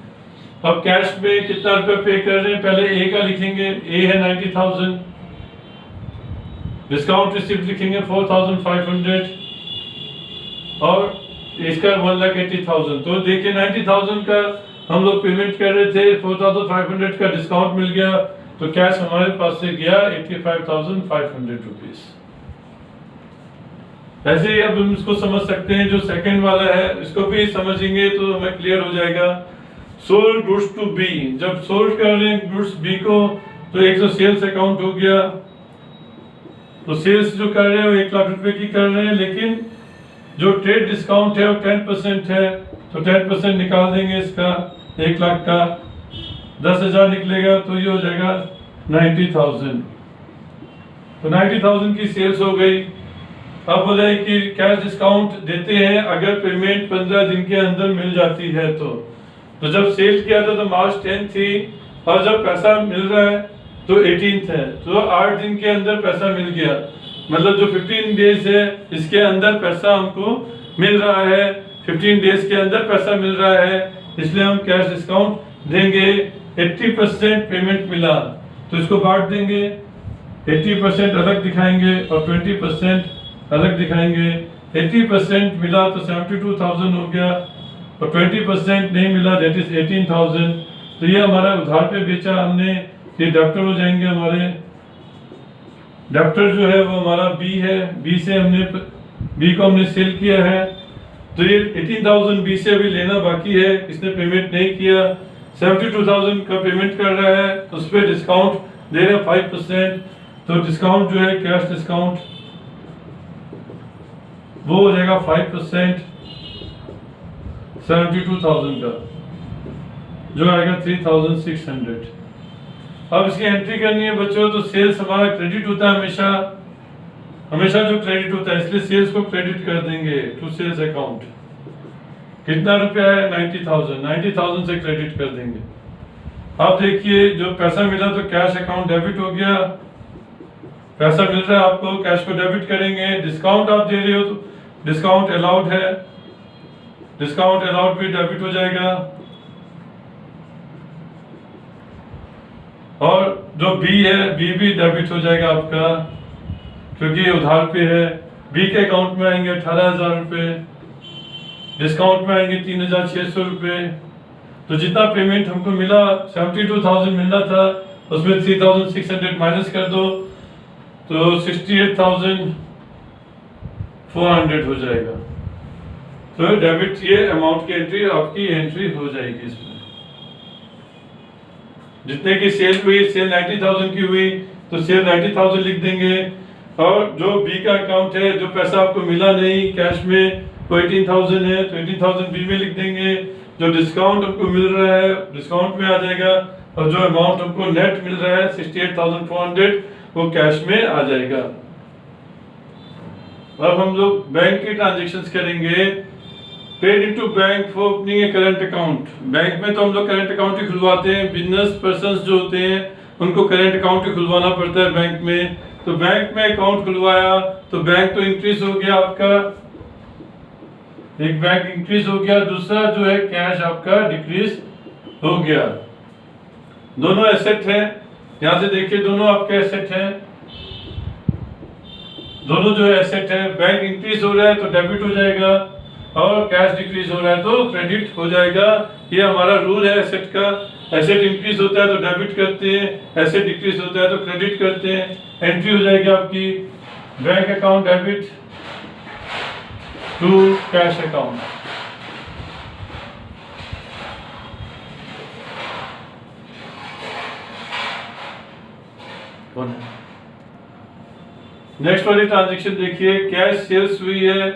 A: अब कैश पे कितना रुपए पे कर रहे हैं, पहले ए का लिखेंगे, ए है 90,000, डिस्काउंट रिसीव्ड लिखेंगे 4,500, और इसका 1,80,000। तो देखिए 90,000 का हम लोग पेमेंट कर रहे थे, 4,500 का डिस्काउंट मिल गया, तो कैश हमारे पास से गया 85,500 रुपीज। ऐसे ही अब हम इसको समझ सकते हैं, जो सेकंड वाला है इसको भी समझेंगे तो हमें क्लियर हो जाएगा। सोल्ड गुड्स टू बी, जब सोल्ड कर रहे हैं गुड्स बी को, तो एक तो सेल्स अकाउंट हो गया, तो सेल्स जो कर रहे हैं वो 1 लाख रुपए की कर रहे हैं, लेकिन जो ट्रेड डिस्काउंट है वो 10% है, तो 10% निकाल देंगे इसका, 1 लाख का 10,000 निकलेगा, तो ये हो जाएगा 90,000। तो 90,000 की सेल्स हो गई। अब बोले कि कैश डिस्काउंट देते हैं अगर पेमेंट 15 दिन के अंदर मिल जाती है। तो जब सेल किया था तो मार्च 10 थी, और जब पैसा मिल रहा है तो 18 है, तो 8 दिन के अंदर पैसा मिल गया, मतलब जो 15 डेज है इसके अंदर पैसा हमको मिल रहा है, 15 डेज के अंदर पैसा मिल रहा है, इसलिए हम कैश डिस्काउंट देंगे। 80% पेमेंट मिला तो इसको बांट देंगे, 80% अलग दिखाएंगे और 20% अलग दिखाएंगे। 80% मिला तो 72,000 हो गया, और 20% नहीं मिला दैट इज 18,000। तो ये हमारा उधार पे बेचा हमने, ये डेब्टर हो जाएंगे हमारे। डेब्टर जो है वो हमारा बी है, बी से हमने बी को हमने सेल किया है, तो ये 18,000 बी से अभी लेना बाकी है, इसने पेमेंट नहीं किया। 72,000 का पेमेंट कर रहा है, उस पर डिस्काउंट दे रहे हैं 5%, तो डिस्काउंट जो है कैश डिस्काउंट वो हो जाएगा 5%, 72,000 का, जो आएगा 3,600। अब इसकी एंट्री करनी है बच्चों, तो सेल्स हमारा क्रेडिट होता है हमेशा जो क्रेडिट होता है, इसलिए सेल्स को क्रेडिट कर देंगे टू सेल्स अकाउंट। कितना रुपया है? 90,000, 90,000 से क्रेडिट कर देंगे। अब देखिए जो पैसा मिला तो कैश अकाउंट डेबिट हो गया, पैसा मिल रहा है आपको, कैश को डेबिट करेंगे। डिस्काउंट आप दे रहे हो तो डिस्काउंट अलाउड है, डिस्काउंट अलाउड भी डेबिट हो जाएगा। और जो बी है, बी भी डेबिट हो जाएगा आपका, क्योंकि उधार पे है। बी के अकाउंट में आएंगे 18,000 रुपये, डिस्काउंट में आएंगे 3,600 रुपये। तो जितना पेमेंट हमको मिला 72,000 मिलना था, उसमें 3,600 माइनस कर दो तो 68,400 हो जाएगा। तो डेबिट ये अमाउंट की एंट्री आपकी एंट्री हो जाएगी इसमें। जितने की सेल हुई, सेल 90,000 की हुई तो सेल 90,000 लिख देंगे। और जो बी का अकाउंट है, जो पैसा आपको मिला नहीं कैश में, वो 18,000 है, तो 18,000 बी में लिख देंगे। जो डिस्काउंट हमको मिल रहा है डिस्काउंट में आ जाएगा, और जो अमाउंट हमको नेट मिल रहा है 68,400 वो कैश में आ जाएगा। अब हम लोग बैंक के ट्रांजेक्शन्स करेंगे। Paid into bank for opening A current account. Bank में तो हम लोग करंट अकाउंट ही खुलवाते हैं, बिजनेस पर्संस जो होते हैं उनको करंट अकाउंट ही खुलवाना पड़ता है बैंक में। तो बैंक में अकाउंट खुलवाया तो बैंक तो इंक्रीज हो गया आपका, एक बैंक इंक्रीज हो गया, दूसरा जो है कैश आपका डिक्रीज हो गया। दोनों एसेट हैं, यहाँ से देखिए दोनों आपके एसेट हैं। दोनों जो एसेट है, बैंक इंक्रीज हो रहा है तो डेबिट हो जाएगा और कैश डिक्रीज हो रहा है तो क्रेडिट हो जाएगा। ये हमारा रूल है एसेट का। एसेट इंक्रीज होता है तो डेबिट करते हैं, एसेट डिक्रीज होता है तो क्रेडिट करते हैं। एंट्री हो जाएगी आपकी bank account debit to cash account. Next वाली ट्रांजेक्शन देखिए, कैश सेल्स हुई है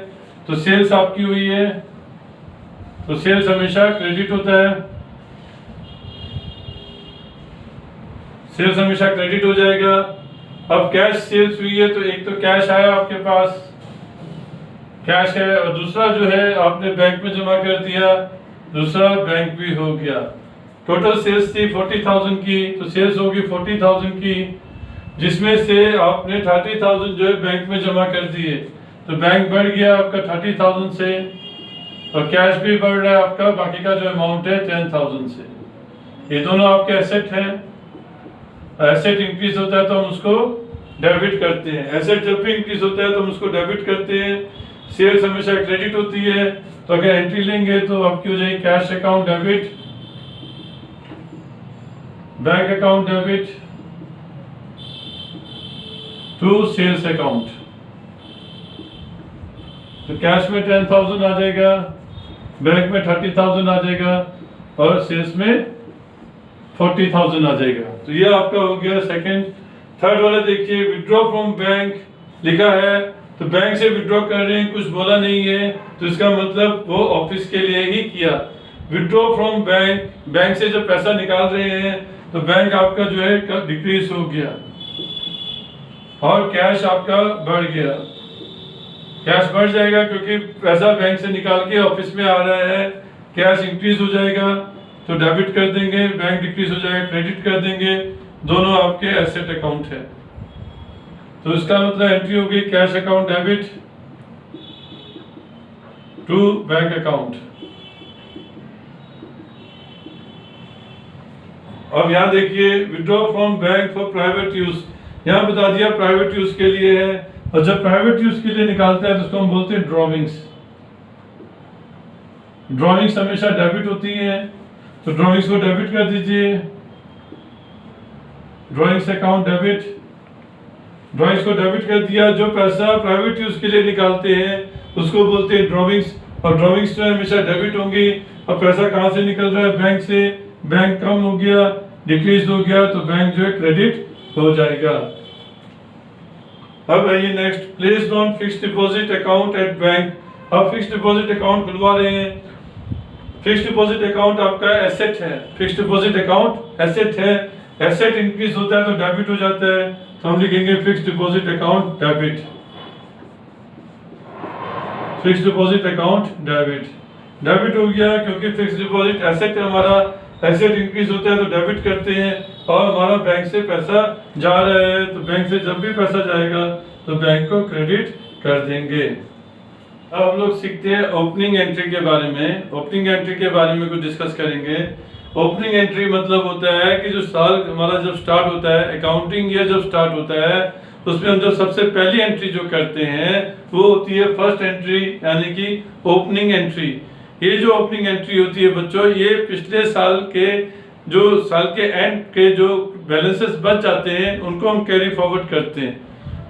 A: तो सेल्स आपकी हुई है तो सेल्स हमेशा क्रेडिट होता है, सेल्स हमेशा क्रेडिट हो जाएगा। अब कैश सेल्स हुई है तो एक तो कैश आया आपके पास, कैश है, और दूसरा जो है आपने बैंक में जमा कर दिया, दूसरा बैंक भी हो गया। टोटल सेल्स थी 40,000 की तो सेल्स होगी 40,000 की, जिसमें से आपने 30,000 जो है बैंक में जमा कर दिए तो बैंक बढ़ गया आपका 30,000 से, और कैश भी बढ़ रहा है आपका, बाकी का जो अमाउंट है 10,000 से। ये दोनों आपके एसेट हैं। एसेट इंक्रीज होता है तो हम उसको डेबिट करते हैं, एसेट जब भी इंक्रीज होता है तो हम उसको डेबिट करते हैं। सेल्स हमेशा क्रेडिट होती है तो अगर एंट्री लेंगे तो आपकी हो जाएगी cash account debit, bank account debit to sales account. तो कैश में 10,000 आ जाएगा, बैंक में 30,000 आ जाएगा और सेल्स में 40,000 आ जाएगा। तो ये आपका हो गया सेकंड। थर्ड वाला देखिए, विड्रॉ फ्रॉम बैंक लिखा है तो बैंक से विड्रॉ कर रहे हैं, कुछ बोला नहीं है तो इसका मतलब वो ऑफिस के लिए ही किया। विड्रॉ फ्रॉम बैंक, बैंक से जब पैसा निकाल रहे हैं तो बैंक आपका जो है डिक्रीज हो गया और कैश आपका बढ़ गया। कैश बढ़ जाएगा क्योंकि पैसा बैंक से निकाल के ऑफिस में आ रहा है, कैश इंक्रीज हो जाएगा तो डेबिट कर देंगे, बैंक डिक्रीज हो जाएगा क्रेडिट कर देंगे, दोनों आपके एसेट अकाउंट है। तो इसका मतलब एंट्री होगी cash account debit to bank account. अब यहाँ देखिए, withdraw from bank for private use, यहाँ बता दिया प्राइवेट यूज के लिए है, और जब प्राइवेट यूज के लिए निकालता है तो उसको हम बोलते हैं ड्रॉविंग्स। ड्रॉविंग्स हमेशा डेबिट होती हैं तो ड्रॉविंग्स को डेबिट कर दीजिए, ड्रॉइंग्स अकाउंट डेबिट। ड्रॉइंग्स को डेबिट कर दिया। जो पैसा प्राइवेट यूज के लिए निकालते हैं उसको बोलते हैं ड्रॉविंग्स, और ड्रॉविंग्स तो हमेशा डेबिट होंगी। अब पैसा कहाँ से निकल रहा है? बैंक से। बैंक कम हो गया, डिक्रीज हो गया तो बैंक जो है क्रेडिट हो जाएगा। अब आइए next, placed on fixed deposit account at bank. अब फिक्स्ड डिपॉजिट अकाउंट खुलवा रहे हैं। फिक्स्ड डिपॉजिट अकाउंट आपका एसेट है, फिक्स्ड डिपॉजिट अकाउंट एसेट है। एसेट इंक्रीज होता है तो डेबिट हो जाता है, तो हम लिखेंगे fixed deposit account debit. Fixed deposit account debit, debit हो गया क्योंकि फिक्स्ड डिपॉजिट एसेट है हमारा। एसेट इंक्रीज होता है तो डेबिट करते हैं, और हमारा बैंक से पैसा जा रहा है तो बैंक से जब भी पैसा जाएगा तो बैंक को क्रेडिट कर देंगे। अब हम लोग सीखते हैं ओपनिंग एंट्री के बारे में। ओपनिंग एंट्री के बारे में कुछ डिस्कस करेंगे। ओपनिंग एंट्री मतलब होता है कि जो साल हमारा जब स्टार्ट होता है, अकाउंटिंग ईयर जब स्टार्ट होता है, उसमें हम जब सबसे पहली एंट्री जो करते हैं वो होती है फर्स्ट एंट्री, यानी कि ओपनिंग एंट्री। ये जो ओपनिंग एंट्री होती है बच्चों, ये पिछले साल के जो साल के एंड के जो बैलेंसेस बच जाते हैं उनको हम कैरी फॉरवर्ड करते हैं।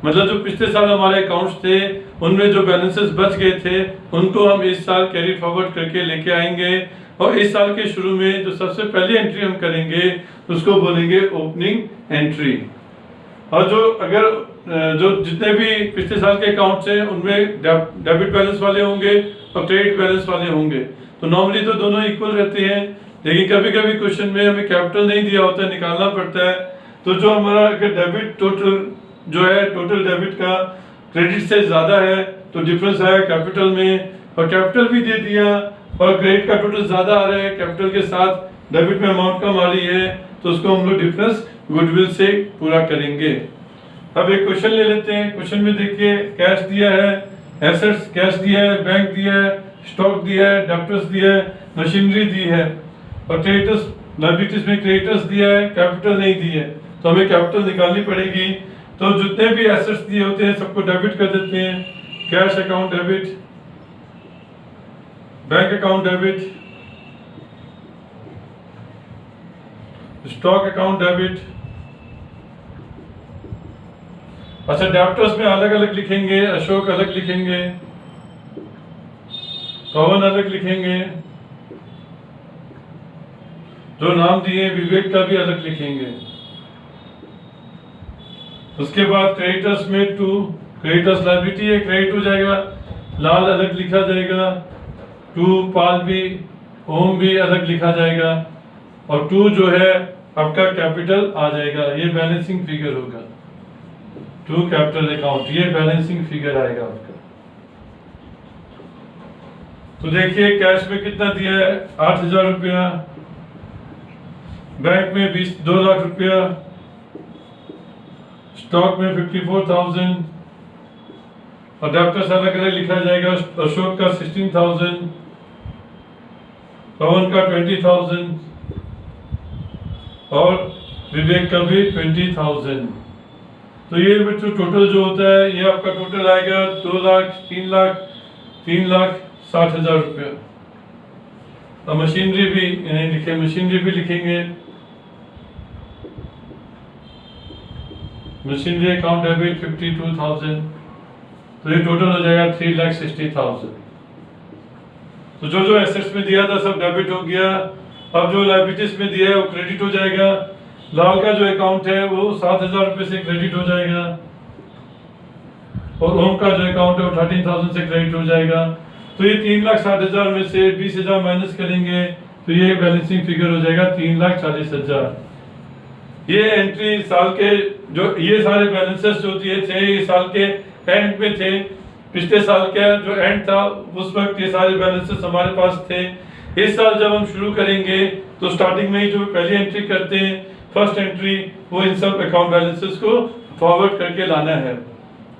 A: मतलब जो पिछले साल हमारे अकाउंट्स थे उनमें जो बैलेंसेस बच गए थे उनको हम इस साल कैरी फॉरवर्ड करके लेके आएंगे, और इस साल के शुरू में जो सबसे पहली एंट्री हम करेंगे उसको बोलेंगे ओपनिंग एंट्री। और जो अगर जो जितने भी पिछले साल के अकाउंट्स हैं उनमें डेबिट बैलेंस वाले होंगे और क्रेडिट बैलेंस वाले होंगे, तो नॉर्मली तो दोनों इक्वल रहते हैं, लेकिन कभी कभी क्वेश्चन में हमें कैपिटल नहीं दिया होता है, निकालना पड़ता है। तो जो हमारा अगर डेबिट टोटल जो है, टोटल डेबिट का क्रेडिट से ज्यादा है तो डिफरेंस आया कैपिटल में, और कैपिटल भी दे दिया और क्रेडिट का टोटल ज्यादा आ रहा है कैपिटल के साथ, डेबिट में अमाउंट कम आ रही है, तो उसको हम लोग डिफरेंस गुडविल से पूरा करेंगे। अब एक क्वेश्चन ले लेते हैं। क्वेश्चन में देखिए, कैश दिया है, एसेट्स कैश दिया है, बैंक दिया है, स्टॉक दिया है, डेब्टर्स दिया है, मशीनरी दी है, और क्रेडिटर्स लायबिलिटीज में क्रेडिटर्स दिया है, कैपिटल नहीं दी है, तो हमें कैपिटल निकालनी पड़ेगी। तो जितने भी एसेट्स दिए होते हैं सबको डेबिट कर देते हैं। Cash account debit, bank account debit, stock account debit. अच्छा, डेब्टर्स में अलग अलग लिखेंगे, अशोक अलग लिखेंगे, पवन अलग लिखेंगे, जो नाम दिए विवेक का भी अलग लिखेंगे। उसके बाद क्रेडिटर्स में टू, क्रेडिटर्स लायबिलिटी है, क्रेडिट हो जाएगा, लाल अलग लिखा जाएगा, टू पाल भी, ओम भी अलग लिखा जाएगा, और टू जो है आपका कैपिटल आ जाएगा, ये बैलेंसिंग फिगर होगा। टू कैपिटल अकाउंट, ये बैलेंसिंग फिगर आएगा आपका। तो देखिए कैश में कितना दिया है, 8,000 रुपया, बैंक में 2 लाख रुपया, स्टॉक में 54,000, और डेब्टर्स अलग अलग लिखा जाएगा। अशोक का 16,000, पवन का 20,000 और विवेक का भी 20,000। तो ये बच्चों टोटल जो होता है ये आपका टोटल आएगा 2 लाख, 3 लाख, 3,60,000 रुपया। और मशीनरी भी इन्हें लिखे, मशीनरी भी लिखेंगे, मशीनरी अकाउंट डेबिट 52,000। तो ये टोटल हो जाएगा 3,60,000। तो जो जो एसेट्स में दिया था सब डेबिट हो गया। अब जो लायबिलिटीज में दिया है वो क्रेडिट हो जाएगा। लाल का जो अकाउंट है वो 7,000 रुपए से क्रेडिट हो जाएगा, और ओम का जो अकाउंट है वो 13,000 से क्रेडिट हो जाएगा। तो ये 3,60,000 में से 20,000 माइनस करेंगे तो ये बैलेंसिंग फिगर हो जाएगा 3,40,000। ये एंट्री साल के जो ये सारे बैलेंसेस जो दिए थे ये साल के एंड में थे। पिछले साल का जो एंड था उस वक्त ये सारे बैलेंसेस हमारे पास थे। इस साल जब हम शुरू करेंगे तो स्टार्टिंग में ही जो पहली एंट्री करते हैं, फर्स्ट एंट्री, वो इन सब अकाउंट बैलेंसेस को फॉरवर्ड करके लाना है।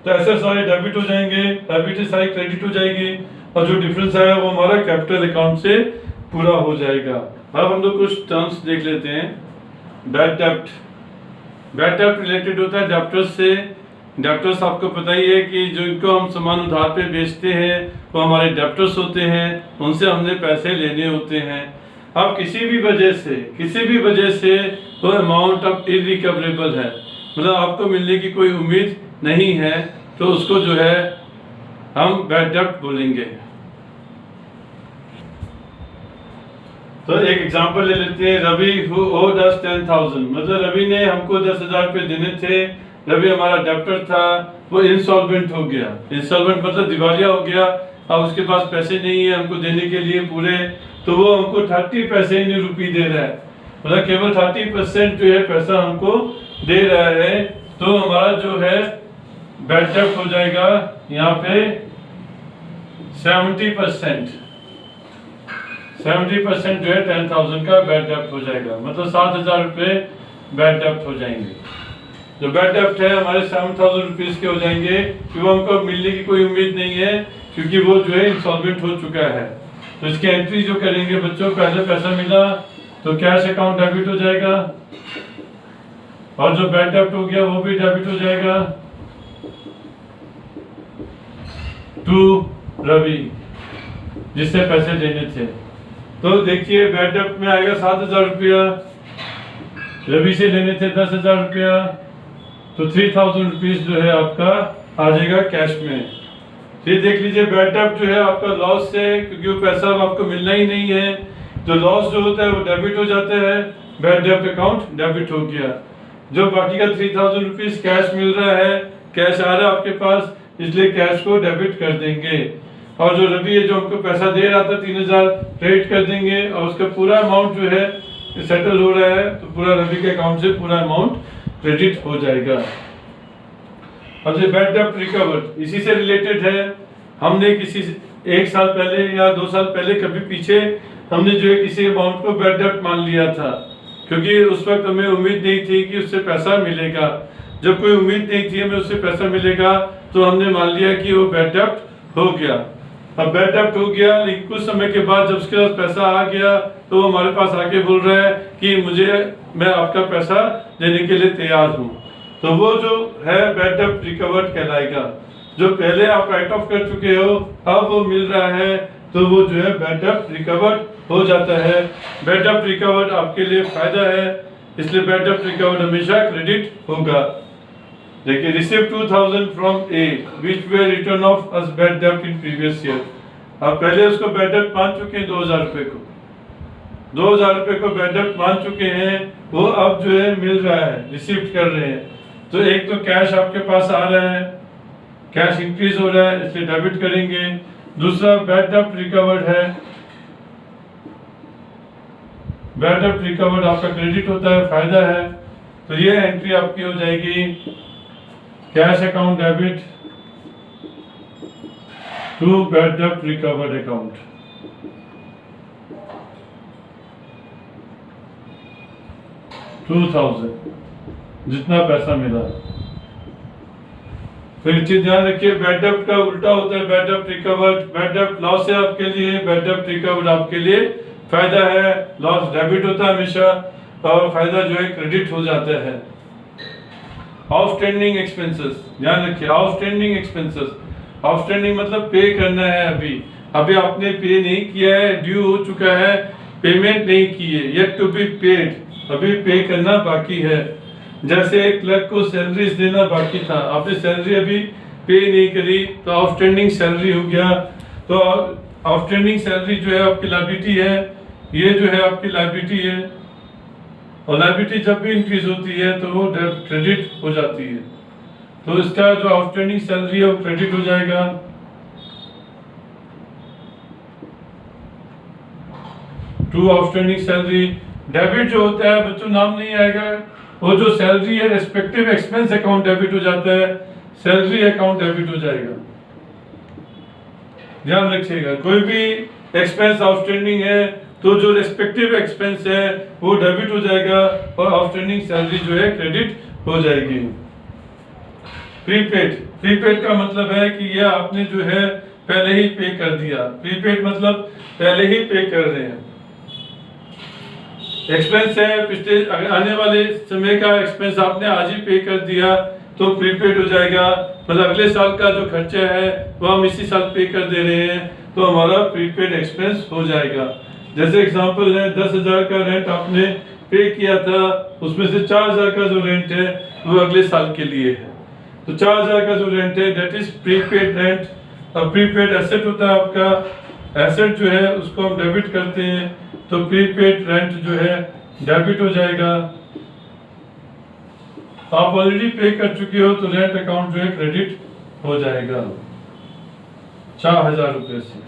A: तो ऐसे सारे डेबिट हो जाएंगे, लायबिलिटी सारी क्रेडिट हो जाएगी, और जो डिफरेंस है वो हमारा कैपिटल अकाउंट से पूरा हो जाएगा। अब हम लोग कुछ टर्म्स देख लेते हैं। बैड डेब्ट, बैड डेब्ट रिलेटेड होता है डेब्टर्स से। डेब्टर्स आपको पता ही है कि जो इनको हम सामान उधार पे बेचते हैं वो हमारे डेब्टर्स होते हैं, उनसे हमने पैसे लेने होते हैं। अब किसी भी वजह से वो अमाउंट अब इरिकवरेबल है, मतलब आपको मिलने की कोई उम्मीद नहीं है, तो उसको जो है हम बैड डेब्ट बोलेंगे। तो एक एग्जांपल ले लेते हैं। रवि हु ओड अस 10,000, मतलब रवि ने हमको 10,000 रुपए देने थे। रवि हमारा डेब्टर था, वो इंसॉल्वेंट हो गया। इंसॉल्वेंट मतलब दिवालिया हो गया। अब उसके पास पैसे नहीं है हमको देने के लिए पूरे, तो वो हमको 30 पैसे ही रुपये दे रहा है, मतलब केवल 30% जो है पैसा हमको दे रहा है। तो हमारा जो है बैड डेब्ट हो जाएगा यहाँ पे 70%। 70% जो है 10,000 का बैड डेब्ट हो जाएगा, मतलब 7,000 रुपये बैड डेब्ट हो जाएंगे। जो बैड डेब्ट है हमारे 7,000 रुपीज के हो जाएंगे, क्योंकि हमको मिलने की कोई उम्मीद नहीं है, क्योंकि वो जो है इंसॉल्वेंट हो चुका है। तो इसकी एंट्री जो करेंगे बच्चों, पहले पैसा मिला तो कैश अकाउंट डेबिट हो जाएगा, और जो बैड डेब्ट हो गया वो भी डेबिट हो जाएगा टू रवि जिससे पैसे लेने थे। तो देखिए बैड डेब्ट में आएगा 7,000 रुपया, रवि से लेने थे 10,000 रुपया, तो 3,000 रुपीज जो है आपका आ जाएगा कैश में। ये देख लीजिए बैड डेब्ट जो है आपका लॉस से, क्योंकि वो पैसा अब आपको मिलना ही नहीं है, तो लॉस जो होता है वो डेबिट हो जाता है, बैड डेब्ट अकाउंट डेबिट हो गया। जो बाकी का 3,000 रुपीज कैश मिल रहा है, कैश आ रहा है आपके पास, इसलिए कैश को डेबिट कर देंगे। और जो रवि है जो हमको पैसा दे रहा था 3,000 क्रेडिट कर देंगे, और उसका पूरा अमाउंट जो है सेटल हो रहा है, तो पूरा रवि के अकाउंट से पूरा अमाउंट क्रेडिट हो जाएगा। अब जो बैड डेब्ट रिकवर्ड इसी से रिलेटेड है। हमने किसी 1 साल पहले या 2 साल पहले कभी पीछे हमने जो है किसी अमाउंट को बैड डेब्ट मान लिया था, क्योंकि उस वक्त हमें उम्मीद नहीं थी कि उससे पैसा मिलेगा। जब कोई उम्मीद नहीं थी हमें उससे पैसा मिलेगा, तो हमने मान लिया कि वो बैड डेब्ट हो गया। अब बैड डेब्ट हो गया, लेकिन कुछ समय के बाद जब उसके पास पैसा आ गया तो वो हमारे पास आके बोल रहा है कि मैं आपका पैसा देने के लिए तैयार हूँ। तो वो जो है बैड डेब्ट रिकवर्ड कहलाएगा। जो पहले आप राइट ऑफ कर चुके हो अब वो मिल रहा है तो वो जो है बैड डेब्ट रिकवर्ड हो जाता है। बैड डेब्ट रिकवर्ड आपके लिए फायदा है, इसलिए बैड डेब्ट रिकवर्ड हमेशा क्रेडिट होगा। देखिए receive 2000 from A which way return of us bad डेब्ट इन प्रीवियस ईयर। आप पहले उसको बैड डेब्ट मान चुके हैं 2000 रुपए को, 2000 रुपए को बैड डेब्ट मान चुके हैं, वो अब जो है मिल रहा है, रिसीव कर रहे हैं। तो एक तो कैश आपके पास आ रहा है, कैश इंक्रीज हो रहा है इसलिए डेबिट करेंगे। दूसरा बैड डेब्ट रिकवर्ड है, बैड डेब्ट रिकवर्ड आपका क्रेडिट होता है, फायदा है। तो ये एंट्री आपकी हो जाएगी cash account debit to bad डेब्ट रिकवर्ड अकाउंट। जितना पैसा मिला। फिर चीज ध्यान रखिए बैड डेब्ट का उल्टा होता है बैड डेब्ट रिकवर्ड। बैड डेब्ट लॉस है आपके लिए, बैड डेब्ट रिकवर्ड आपके लिए फायदा है। लॉस डेबिट होता है हमेशा और फायदा जो है क्रेडिट हो जाता है। आउटस्टैंडिंग एक्सपेंसेस ध्यान रखिए, आउटस्टैंडिंग एक्सपेंसेस, आउटस्टैंडिंग मतलब पे करना है, अभी आपने पे नहीं किया है, ड्यू हो चुका है, पेमेंट नहीं की है, येट टू बी पेड, अभी पे करना बाकी है। जैसे एक क्लर्क को सैलरीज देना बाकी था, आपने सैलरी अभी पे नहीं करी तो आउटस्टैंडिंग सैलरी हो गया। तो आउटस्टैंडिंग सैलरी जो है आपकी लायबिलिटी है, ये जो है आपकी लायबिलिटी है। और लायबिलिटी जब भी इंक्रीज होती है तो वो क्रेडिट हो जाती है। तो इसका जो आउटस्टैंडिंग सैलरी है वो क्रेडिट हो जाएगा। To outstanding salary. डेबिट जो होता है बच्चों नाम नहीं आएगा, वो जो सैलरी है रेस्पेक्टिव एक्सपेंस अकाउंट डेबिट हो जाता है, सैलरी अकाउंट डेबिट हो जाएगा। ध्यान रखिएगा कोई भी एक्सपेंस आउटस्टैंडिंग है तो जो रेस्पेक्टिव एक्सपेंस है वो डेबिट हो जाएगा और आउटस्टैंडिंग सैलरी जो है क्रेडिट हो जाएगी। प्रीपेड, प्रीपेड का मतलब है कि ये आपने जो है पहले ही पे कर दिया। प्रीपेड मतलब पहले ही पे कर रहे हैं। एक्सपेंस है पिछले आने वाले समय का एक्सपेंस आपने आज ही पे कर दिया तो प्रीपेड हो जाएगा। मतलब अगले साल का जो खर्चा है वो हम इसी साल पे कर दे रहे हैं तो हमारा प्रीपेड एक्सपेंस हो जाएगा। जैसे एग्जांपल है 10,000 का रेंट आपने पे किया था, उसमें से 4,000 का जो रेंट है वो अगले साल के लिए है। तो 4,000 का जो रेंट है दैट इज प्रीपेड रेंट। और प्रीपेड एसेट होता है आपका, एसेट जो है उसको हम डेबिट करते हैं तो प्रीपेड रेंट जो है डेबिट हो जाएगा। आप ऑलरेडी पे कर चुके हो तो रेंट अकाउंट जो है क्रेडिट हो जाएगा 4,000 रुपए से।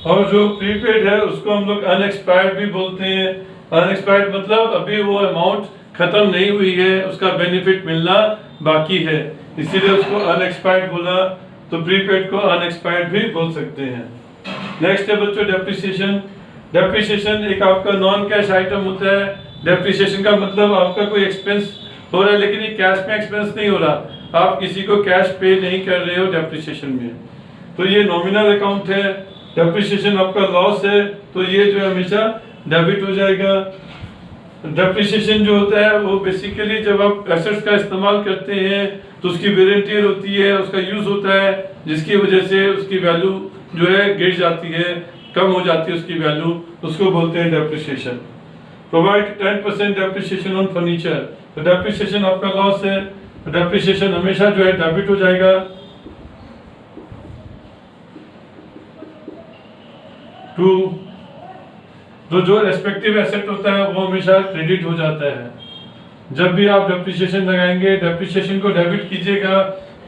A: और जो प्रीपेड है उसको हम लोग अनएक्सपायर्ड भी बोलते हैं। अनएक्सपायर्ड मतलब अभी वो अमाउंट खत्म नहीं हुई है, उसका बेनिफिट मिलना बाकी है, इसीलिए उसको अनएक्सपायर्ड बोला। तो प्रीपेड को अनएक्सपायर्ड भी बोल सकते हैं। नेक्स्ट है बच्चों डेप्रिसिएशन। डेप्रिसिएशन एक आपका नॉन कैश आइटम होता है। डेप्रिसिएशन का मतलब आपका कोई एक्सपेंस हो रहा है लेकिन ये कैश में एक्सपेंस नहीं हो रहा, आप किसी को कैश पे नहीं कर रहे हो डेप्रिसिएशन में, तो ये नॉमिनल अकाउंट है। डेप्रिसिएशन आपका लॉस है तो ये जो हमेशा डेबिट हो जाएगा। डेप्रिसिएशन जो होता है वो बेसिकली जब आप एसेट्स का इस्तेमाल करते हैं तो उसकी वेयर एंड टियर होती है, उसका यूज होता है जिसकी वजह से उसकी वैल्यू जो है गिर जाती है, कम हो जाती है उसकी वैल्यू, उसको बोलते हैं depreciation. Provide 10% depreciation on furniture. तो डेप्रिसिएशन आपका लॉस है, डेप्रिसिएशन हमेशा जो है डेबिट हो जाएगा। टू तो जो रेस्पेक्टिव एसेट होता है वो हमेशा क्रेडिट हो जाता है। जब भी आप डेप्रिसिएशन लगाएंगे डेप्रिसिएशन को डेबिट कीजिएगा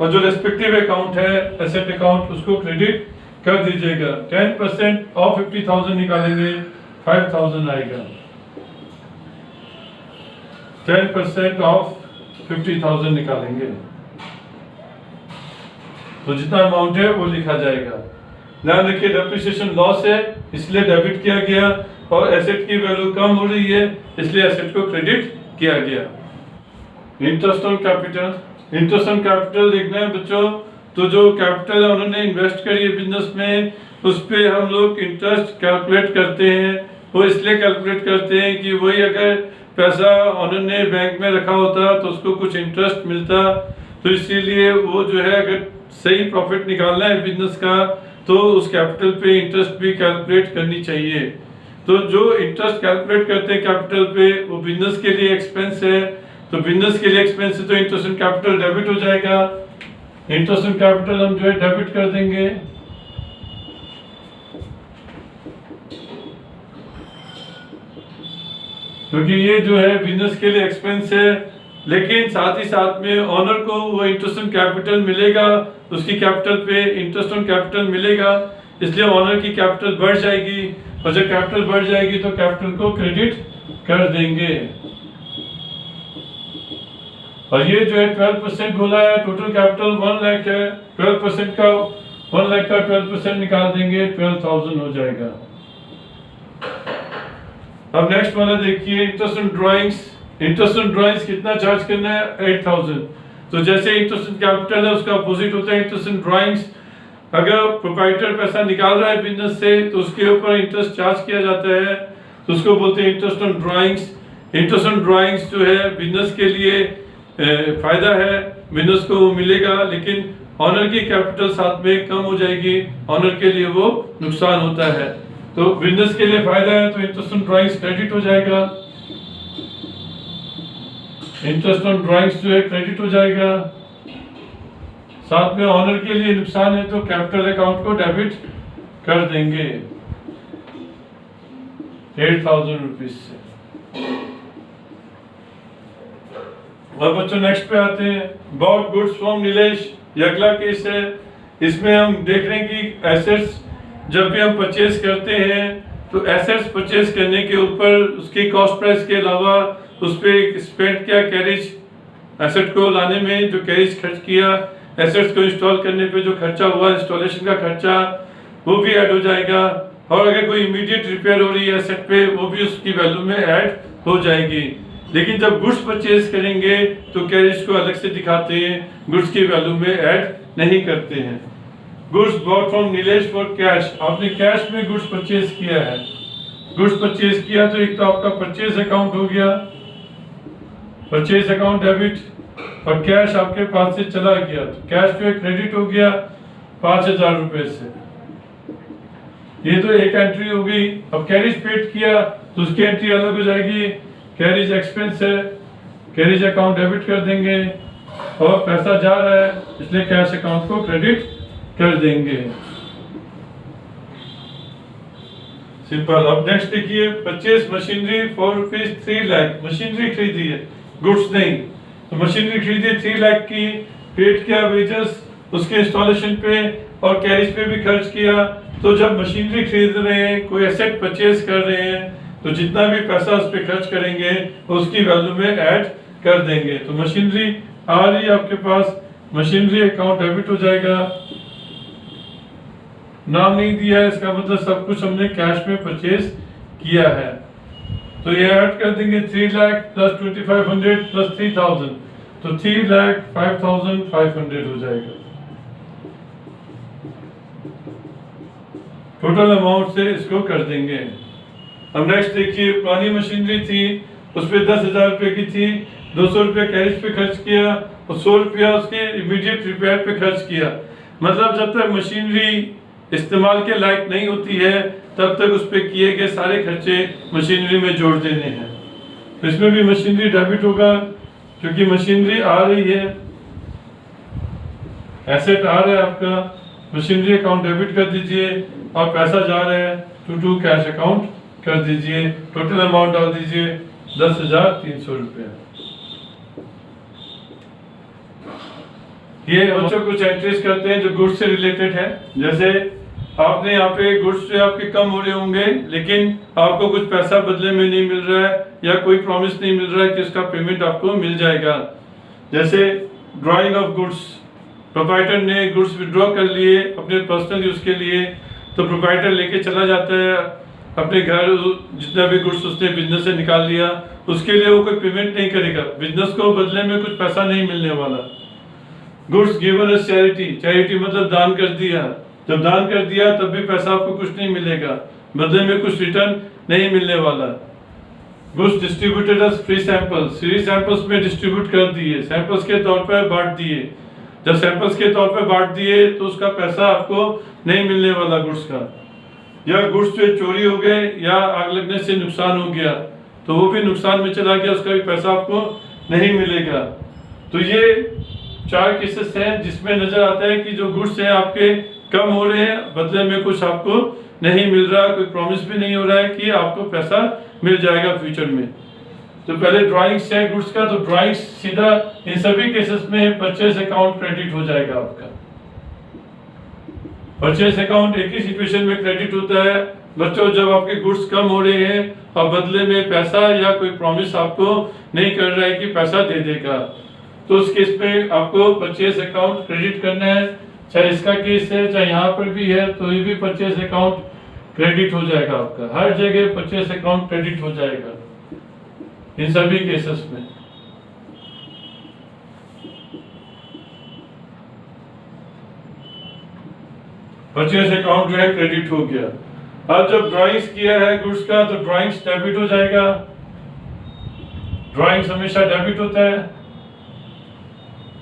A: और जो रेस्पेक्टिव अकाउंट है एसेट अकाउंट उसको क्रेडिट कर दीजिएगा। 10% ऑफ 50,000 निकालेंगे 5,000 आएगा। 10% ऑफ 50,000 निकालेंगे तो जितना अमाउंट है वो लिखा जाएगा। ध्यान रखिए डेप्रिसिएशन लॉस है इसलिए डेबिट किया गया और एसेट की वैल्यू कम हो रही है इसलिए एसेट को क्रेडिट किया गया। Interest on capital, interest on capital देखना है बच्चों, तो जो कैपिटल उन्होंने इन्वेस्ट करी है बिजनेस में उस पे हम लोग इंटरेस्ट कैलकुलेट करते हैं वो इसलिए कैलकुलेट करते हैं कि वही अगर पैसा ऑनर ने बैंक में रखा होता तो उसको कुछ इंटरेस्ट मिलता, तो इसीलिए वो जो है अगर सही प्रॉफिट निकालना है बिजनेस का तो उस कैपिटल पे इंटरेस्ट भी कैलकुलेट करनी चाहिए। तो जो इंटरेस्ट कैलकुलेट करते हैं कैपिटल पे वो बिजनेस के लिए एक्सपेंस है, तो बिजनेस के लिए एक्सपेंस है तो इंटरेस्ट ऑन कैपिटल डेबिट हो जाएगा। इंटरेस्ट ऑन कैपिटल हम जो है डेबिट कर देंगे। क्योंकि ये जो है बिजनेस के लिए एक्सपेंस है, लेकिन साथ ही साथ में ऑनर को वो इंटरेस्ट ऑन कैपिटल मिलेगा, उसकी कैपिटल पे इंटरेस्ट ऑन कैपिटल मिलेगा, इसलिए ऑनर की कैपिटल बढ़ जाएगी, और जब कैपिटल बढ़ जाएगी तो कैपिटल को क्रेडिट कर देंगे। और ये जो है 12% बोला है, टोटल कैपिटल 1 लाख है, 12% का 1 लाख का 12% निकाल देंगे, 12,000 हो जाएगा। अब नेक्स्ट वाला देखिए, interest on drawings. Interest on drawings कितना चार्ज करना है? 8,000। तो जैसे इंटरेस्ट ऑन कैपिटल है उसका अपोजिट होता है इंटरेस्ट ऑन ड्राइंग्स। अगर प्रोप्राइटर पैसा निकाल रहा है बिजनेस से तो उसके ऊपर इंटरेस्ट चार्ज किया जाता है, तो उसको बोलते हैं interest on drawings. Interest on drawings जो है बिजनेस के लिए फायदा है, बिजनेस को वो मिलेगा, लेकिन ऑनर की कैपिटल साथ में कम हो जाएगी, ऑनर के लिए वो नुकसान होता है। तो बिजनेस के लिए फायदा है तो इंटरेस्ट ऑन ड्राइंग्स क्रेडिट हो जाएगा, इंटरेस्ट ऑन ड्राइंग्स जो है क्रेडिट हो जाएगा। साथ में ऑनर के लिए नुकसान है तो कैपिटल अकाउंट को डेबिट कर देंगे 8,000 रुपीज से। और बच्चों नेक्स्ट पे आते हैं, बॉट गुड्स फ्रॉम नीलेश। ये अगला केस है, इसमें हम देख रहे हैं कि एसेट्स जब भी हम परचेज करते हैं तो एसेट्स परचेज करने के ऊपर उसकी कॉस्ट प्राइस के अलावा उस पर स्पेंड किया कैरेज, एसेट को लाने में जो कैरेज खर्च किया, एसेट्स को इंस्टॉल करने पे जो खर्चा हुआ, इंस्टॉलेशन का खर्चा, वो भी ऐड हो जाएगा। और अगर कोई इमीडिएट रिपेयर हो रही है एसेट पे, वो भी उसकी वैल्यू में ऐड हो जाएगी। लेकिन जब गुड्स परचेज करेंगे तो कैरेज को अलग से दिखाते हैं, गुड्स की वैल्यू में ऐड नहीं करते हैं। Goods bought from Nilesh for cash. आपने कैश में गुड्स परचेज किया है, गुड्स परचेज किया तो एक तो आपका परचेज अकाउंट हो गया, परचेज अकाउंट डेबिट, और कैश आपके पास से चला गया तो कैश पे क्रेडिट हो गया 5,000 रुपए से। ये तो एक एंट्री हो गई। अब कैरेज पेड किया तो उसकी एंट्री अलग हो जाएगी, कैरेज एक्सपेंस है, कैरेज अकाउंट डेबिट कर देंगे, और पैसा जा रहा है इसलिए कैश अकाउंट को क्रेडिट कर देंगे। सिंपल। अब नेक्स्ट देखिए, purchase machinery for rupees 3 lakh. Machinery खरीदी है, गुड्स नहीं। तो मशीनरी खरीदी 3 लाख की, पेड किया वेजेस उसके इंस्टॉलेशन पे और कैरेज पे भी खर्च किया। तो जब मशीनरी खरीद रहे हैं, कोई एसेट परचेज कर रहे हैं, तो जितना भी पैसा उस पर खर्च करेंगे उसकी वैल्यू में ऐड कर देंगे। तो मशीनरी आ रही है आपके पास, मशीनरी अकाउंट डेबिट हो जाएगा। नाम नहीं दिया है, इसका मतलब सब कुछ हमने कैश में परचेज किया है। तो ये ऐड कर देंगे 3 लाख प्लस 2500 प्लस 3,000, तो 3,05,500 हो जाएगा। टोटल अमाउंट से इसको कर देंगे। अब नेक्स्ट देखिए, पुरानी मशीनरी थी, उस पर 10,000 रुपए की थी, 200 रुपये कैश पे खर्च किया और 100 रुपया उसके इमीडिएट रिपेयर पे खर्च किया। मतलब जब तक मशीनरी इस्तेमाल के लायक नहीं होती है तब तक उस पर किए गए सारे खर्चे मशीनरी में जोड़ देने हैं। तो इसमें भी मशीनरी डेबिट होगा क्योंकि मशीनरी आ रही है, एसेट आ रहा है आपका, मशीनरी अकाउंट डेबिट कर दीजिए और पैसा जा रहा है टू कैश अकाउंट कर दीजिए। टोटल अमाउंट डाल दीजिए 10,300 रुपया। ये बच्चों कुछ एंट्रीज करते हैं जो गुड्स से रिलेटेड है। जैसे आपने यहाँ पे गुड्स से आपके कम हो रहे होंगे लेकिन आपको कुछ पैसा बदले में नहीं मिल रहा है या कोई प्रॉमिस नहीं मिल रहा है कि उसका पेमेंट आपको मिल जाएगा। जैसे ड्रॉइंग ऑफ गुड्स, प्रोप्राइटर ने गुड्स विड्रॉ कर लिए अपने पर्सनल यूज के लिए, तो प्रोप्राइटर लेके चला जाता है अपने घर, जितना भी गुड्स उसने बिजनेस से निकाल लिया उसके लिए वो कोई पेमेंट नहीं करेगा, बिजनेस को बदले में कुछ पैसा नहीं मिलने वाला। Goods given as charity, charity मतलब दान कर दिया, जब दान कर दिया तब भी पैसा आपको कुछ नहीं मिलेगा, बदले में कुछ रिटर्न नहीं मिलने वाला। Goods distributed as free samples, free samples में डिस्ट्रीब्यूट कर दिए, सैंपल्स के तौर पर बांट दिए। जब सैंपल्स के तौर पर बांट दिए तो उसका पैसा आपको नहीं मिलने वाला गुड्स का। या गुड्स जो चोरी हो गए या आग लगने से नुकसान हो गया तो वो भी नुकसान में चला गया, उसका भी पैसा आपको नहीं मिलेगा। तो ये 4 केसेस हैं जिसमें नजर आता है कि जो गुड्स हैं आपके कम हो रहे हैं, बदले में कुछ आपको नहीं मिल रहा, कोई प्रॉमिस भी नहीं हो रहा है कि आपको पैसा मिल जाएगा फ्यूचर में। तो पहले ड्राइंग्स है गुड्स का, तो ड्राइंग्स सीधा इन सभी केसेस में परचेज अकाउंट क्रेडिट हो जाएगा आपका। परचेज अकाउंट एक ही सिचुएशन में क्रेडिट होता है बच्चों, जब आपके गुड्स कम हो रहे हैं और बदले में पैसा या कोई प्रॉमिस आपको नहीं कर रहा है कि पैसा दे देगा, तो उस केस पे आपको परचेज अकाउंट क्रेडिट करना है। चाहे इसका केस है चाहे यहाँ पर भी है, तो ये भी परचेज अकाउंट क्रेडिट हो जाएगा आपका। हर जगह परचेज अकाउंट क्रेडिट हो जाएगा इन सभी केसेस में। परचेज अकाउंट जो है क्रेडिट हो गया। अब जब ड्राइंग्स किया है गुड्स का तो ड्राइंग्स डेबिट हो जाएगा। ड्राइंग्स हमेशा डेबिट होता है।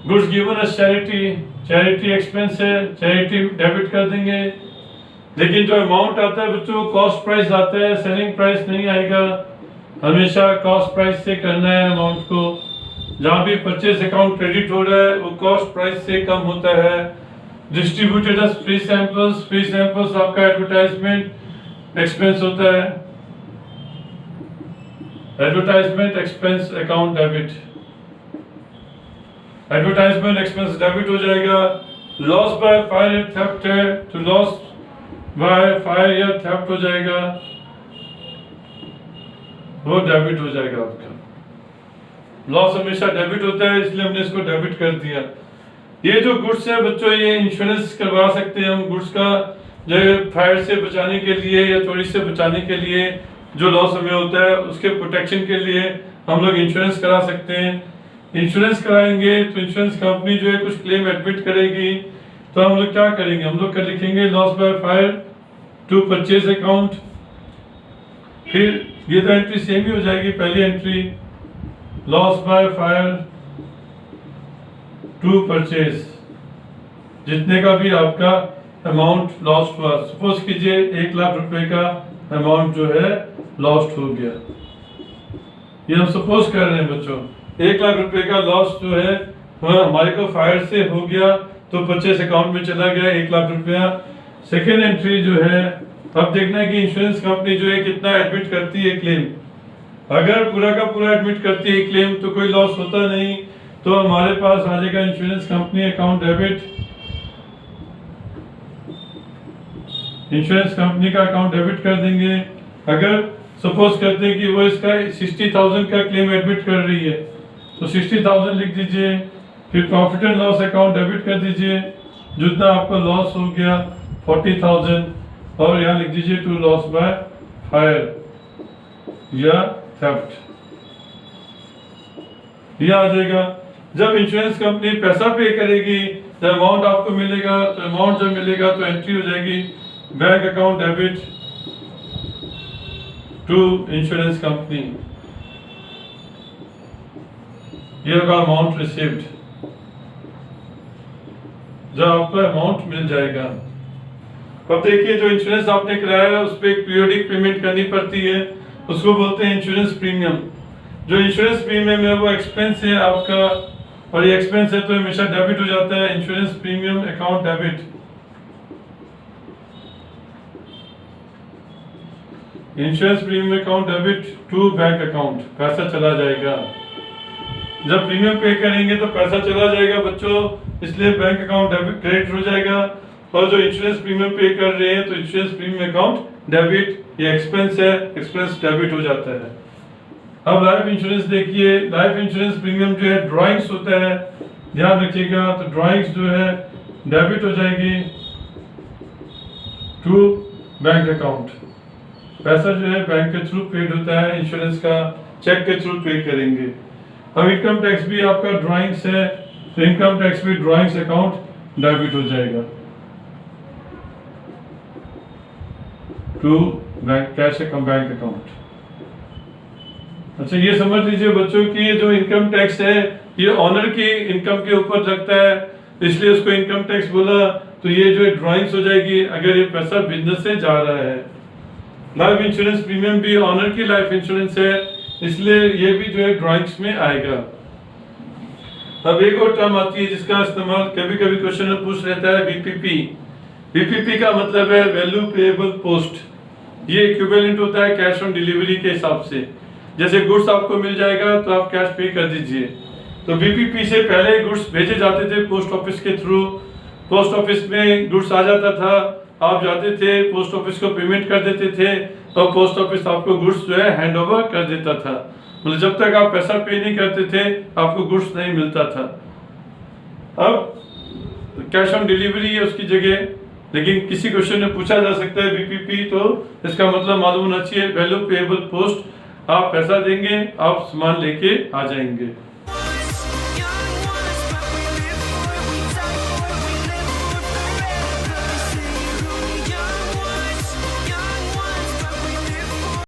A: Goods given as charity, charity expense है, चैरिटी डेबिट कर देंगे। लेकिन जो अमाउंट आता है बच्चों कॉस्ट प्राइस आता है, सेलिंग प्राइस नहीं आएगा। हमेशा कॉस्ट प्राइस से करना है अमाउंट को। जहां भी परचेज अकाउंट क्रेडिट हो रहा है वो कॉस्ट प्राइस से कम होता है। Distributed as free samples, free samples आपका एडवर्टाइजमेंट एक्सपेंस होता है। Advertisement expense account debit, advertisement expense debit हो जाएगा। लॉस बाय फायर या थेफ्ट है तो लॉस बाय फायर या थेफ्ट हो जाएगा, वो डेबिट हो जाएगा आपका। लॉस हमेशा डेबिट होता है इसलिए हमने इसको डेबिट कर दिया। ये जो गुड्स है बच्चों ये इंश्योरेंस करवा सकते हैं हम गुड्स का, जो फायर से बचाने के लिए या चोरी से बचाने के लिए जो लॉस हमें होता है उसके प्रोटेक्शन के लिए हम लोग इंश्योरेंस करा सकते हैं। इंश्योरेंस कराएंगे तो इंश्योरेंस कंपनी जो है कुछ क्लेम एडमिट करेगी, तो हम लोग क्या करेंगे, हम लोग कर लिखेंगे loss by fire to purchase account. फिर ये तो एंट्री सेम ही हो जाएगी, पहली entry loss by fire to purchase, जितने का भी आपका अमाउंट लॉस्ट हुआ। सपोज कीजिए 1 लाख रुपए का अमाउंट जो है लॉस्ट हो गया, ये हम सपोज कर रहे हैं बच्चों। 1 लाख रुपए का लॉस जो है हमारे को फायर से हो गया तो परचेज अकाउंट में चला गया 1 लाख रुपया। सेकेंड एंट्री जो है अब देखना है कि इंश्योरेंस कंपनी जो है कितना एडमिट करती है क्लेम। अगर पूरा का पूरा एडमिट करती है क्लेम तो कोई लॉस होता नहीं, तो हमारे पास आ जाएगा insurance company account debit. Insurance company का अकाउंट डेबिट कर देंगे। अगर सपोज करते हैं कि वो इसका 60,000 का क्लेम एडमिट कर रही है तो 60,000 लिख दीजिए। फिर profit and loss account debit कर दीजिए, जितना आपको लॉस हो गया 40,000, और यहाँ लिख दीजिए टू लॉस बाय फायर या थेफ्ट, ये आ जाएगा। जब इंश्योरेंस कंपनी पैसा पे करेगी, जब अमाउंट आपको मिलेगा तो अमाउंट जब मिलेगा तो एंट्री हो जाएगी bank account debit to insurance company, ये होगा अमाउंट रिसीव्ड, जब आपको अमाउंट मिल जाएगा। अब देखिए जो इंश्योरेंस आपने कराया है उस पर एक पीरियोडिक पेमेंट करनी पड़ती है, उसको बोलते हैं इंश्योरेंस प्रीमियम। जो इंश्योरेंस प्रीमियम है वो एक्सपेंस है आपका, और ये एक्सपेंस है तो हमेशा डेबिट हो जाता है। Insurance premium account debit, insurance premium account debit to bank account, पैसा चला जाएगा। जब प्रीमियम पे करेंगे तो पैसा चला जाएगा बच्चों, इसलिए बैंक अकाउंट डेबिट क्रेडिट हो जाएगा। और जो इंश्योरेंस प्रीमियम पे कर रहे हैं तो इंश्योरेंस प्रीमियम अकाउंट डेबिट, ये एक्सपेंस है, एक्सपेंस डेबिट हो जाता है। अब लाइफ इंश्योरेंस देखिए, लाइफ इंश्योरेंस प्रीमियम जो है ड्राइंग्स होता है, ध्यान रखिएगा। तो ड्राइंग्स जो है डेबिट हो जाएगी टू बैंक अकाउंट, पैसा जो है बैंक के थ्रू पेड होता है, इंश्योरेंस का चेक के थ्रू पे करेंगे। अब इनकम टैक्स भी आपका ड्राइंग्स है तो इनकम टैक्स भी ड्राइंग्स अकाउंट डेबिट हो जाएगा टू बैंक कैश कम बैंक अकाउंट। अच्छा ये समझ लीजिए बच्चों की जो इनकम टैक्स है ये ऑनर की इनकम के ऊपर लगता है, इसलिए उसको इनकम टैक्स बोला। तो ये जो ड्राइंग्स हो जाएगी अगर ये पैसा बिजनेस से जा रहा है। लाइफ इंश्योरेंस प्रीमियम भी ऑनर की लाइफ इंश्योरेंस है, इसलिए ये भी जो है ड्राइंग्स में आएगा। अब एक और टर्म आती है जिसका इस्तेमाल कभी कभी क्वेश्चन में पूछ रहता है, बीपीपी। बीपीपी का मतलब है वैल्यू पेएबल पोस्ट। ये इक्विवेलेंट होता है कैश ऑन डिलीवरी के हिसाब से। जैसे गुड्स आपको मिल जाएगा तो आप कैश पे कर दीजिए। तो बीपीपी से पहले गुड्स भेजे जाते थे पोस्ट ऑफिस के थ्रू। पोस्ट ऑफिस में गुड्स आ जाता था, आप जाते थे पोस्ट ऑफिस को पेमेंट कर देते थे और पोस्ट ऑफिस आपको गुड्स जो है हैंड ओवर कर देता था। मतलब जब तक आप पैसा पे नहीं करते थे आपको गुड्स नहीं मिलता था। अब कैश ऑन डिलीवरी है उसकी जगह, लेकिन किसी क्वेश्चन में पूछा जा सकता है बीपीपी, तो इसका मतलब मालूम होना चाहिए वैल्यू पेएबल पोस्ट। आप पैसा देंगे, आप सामान लेके आ जाएंगे।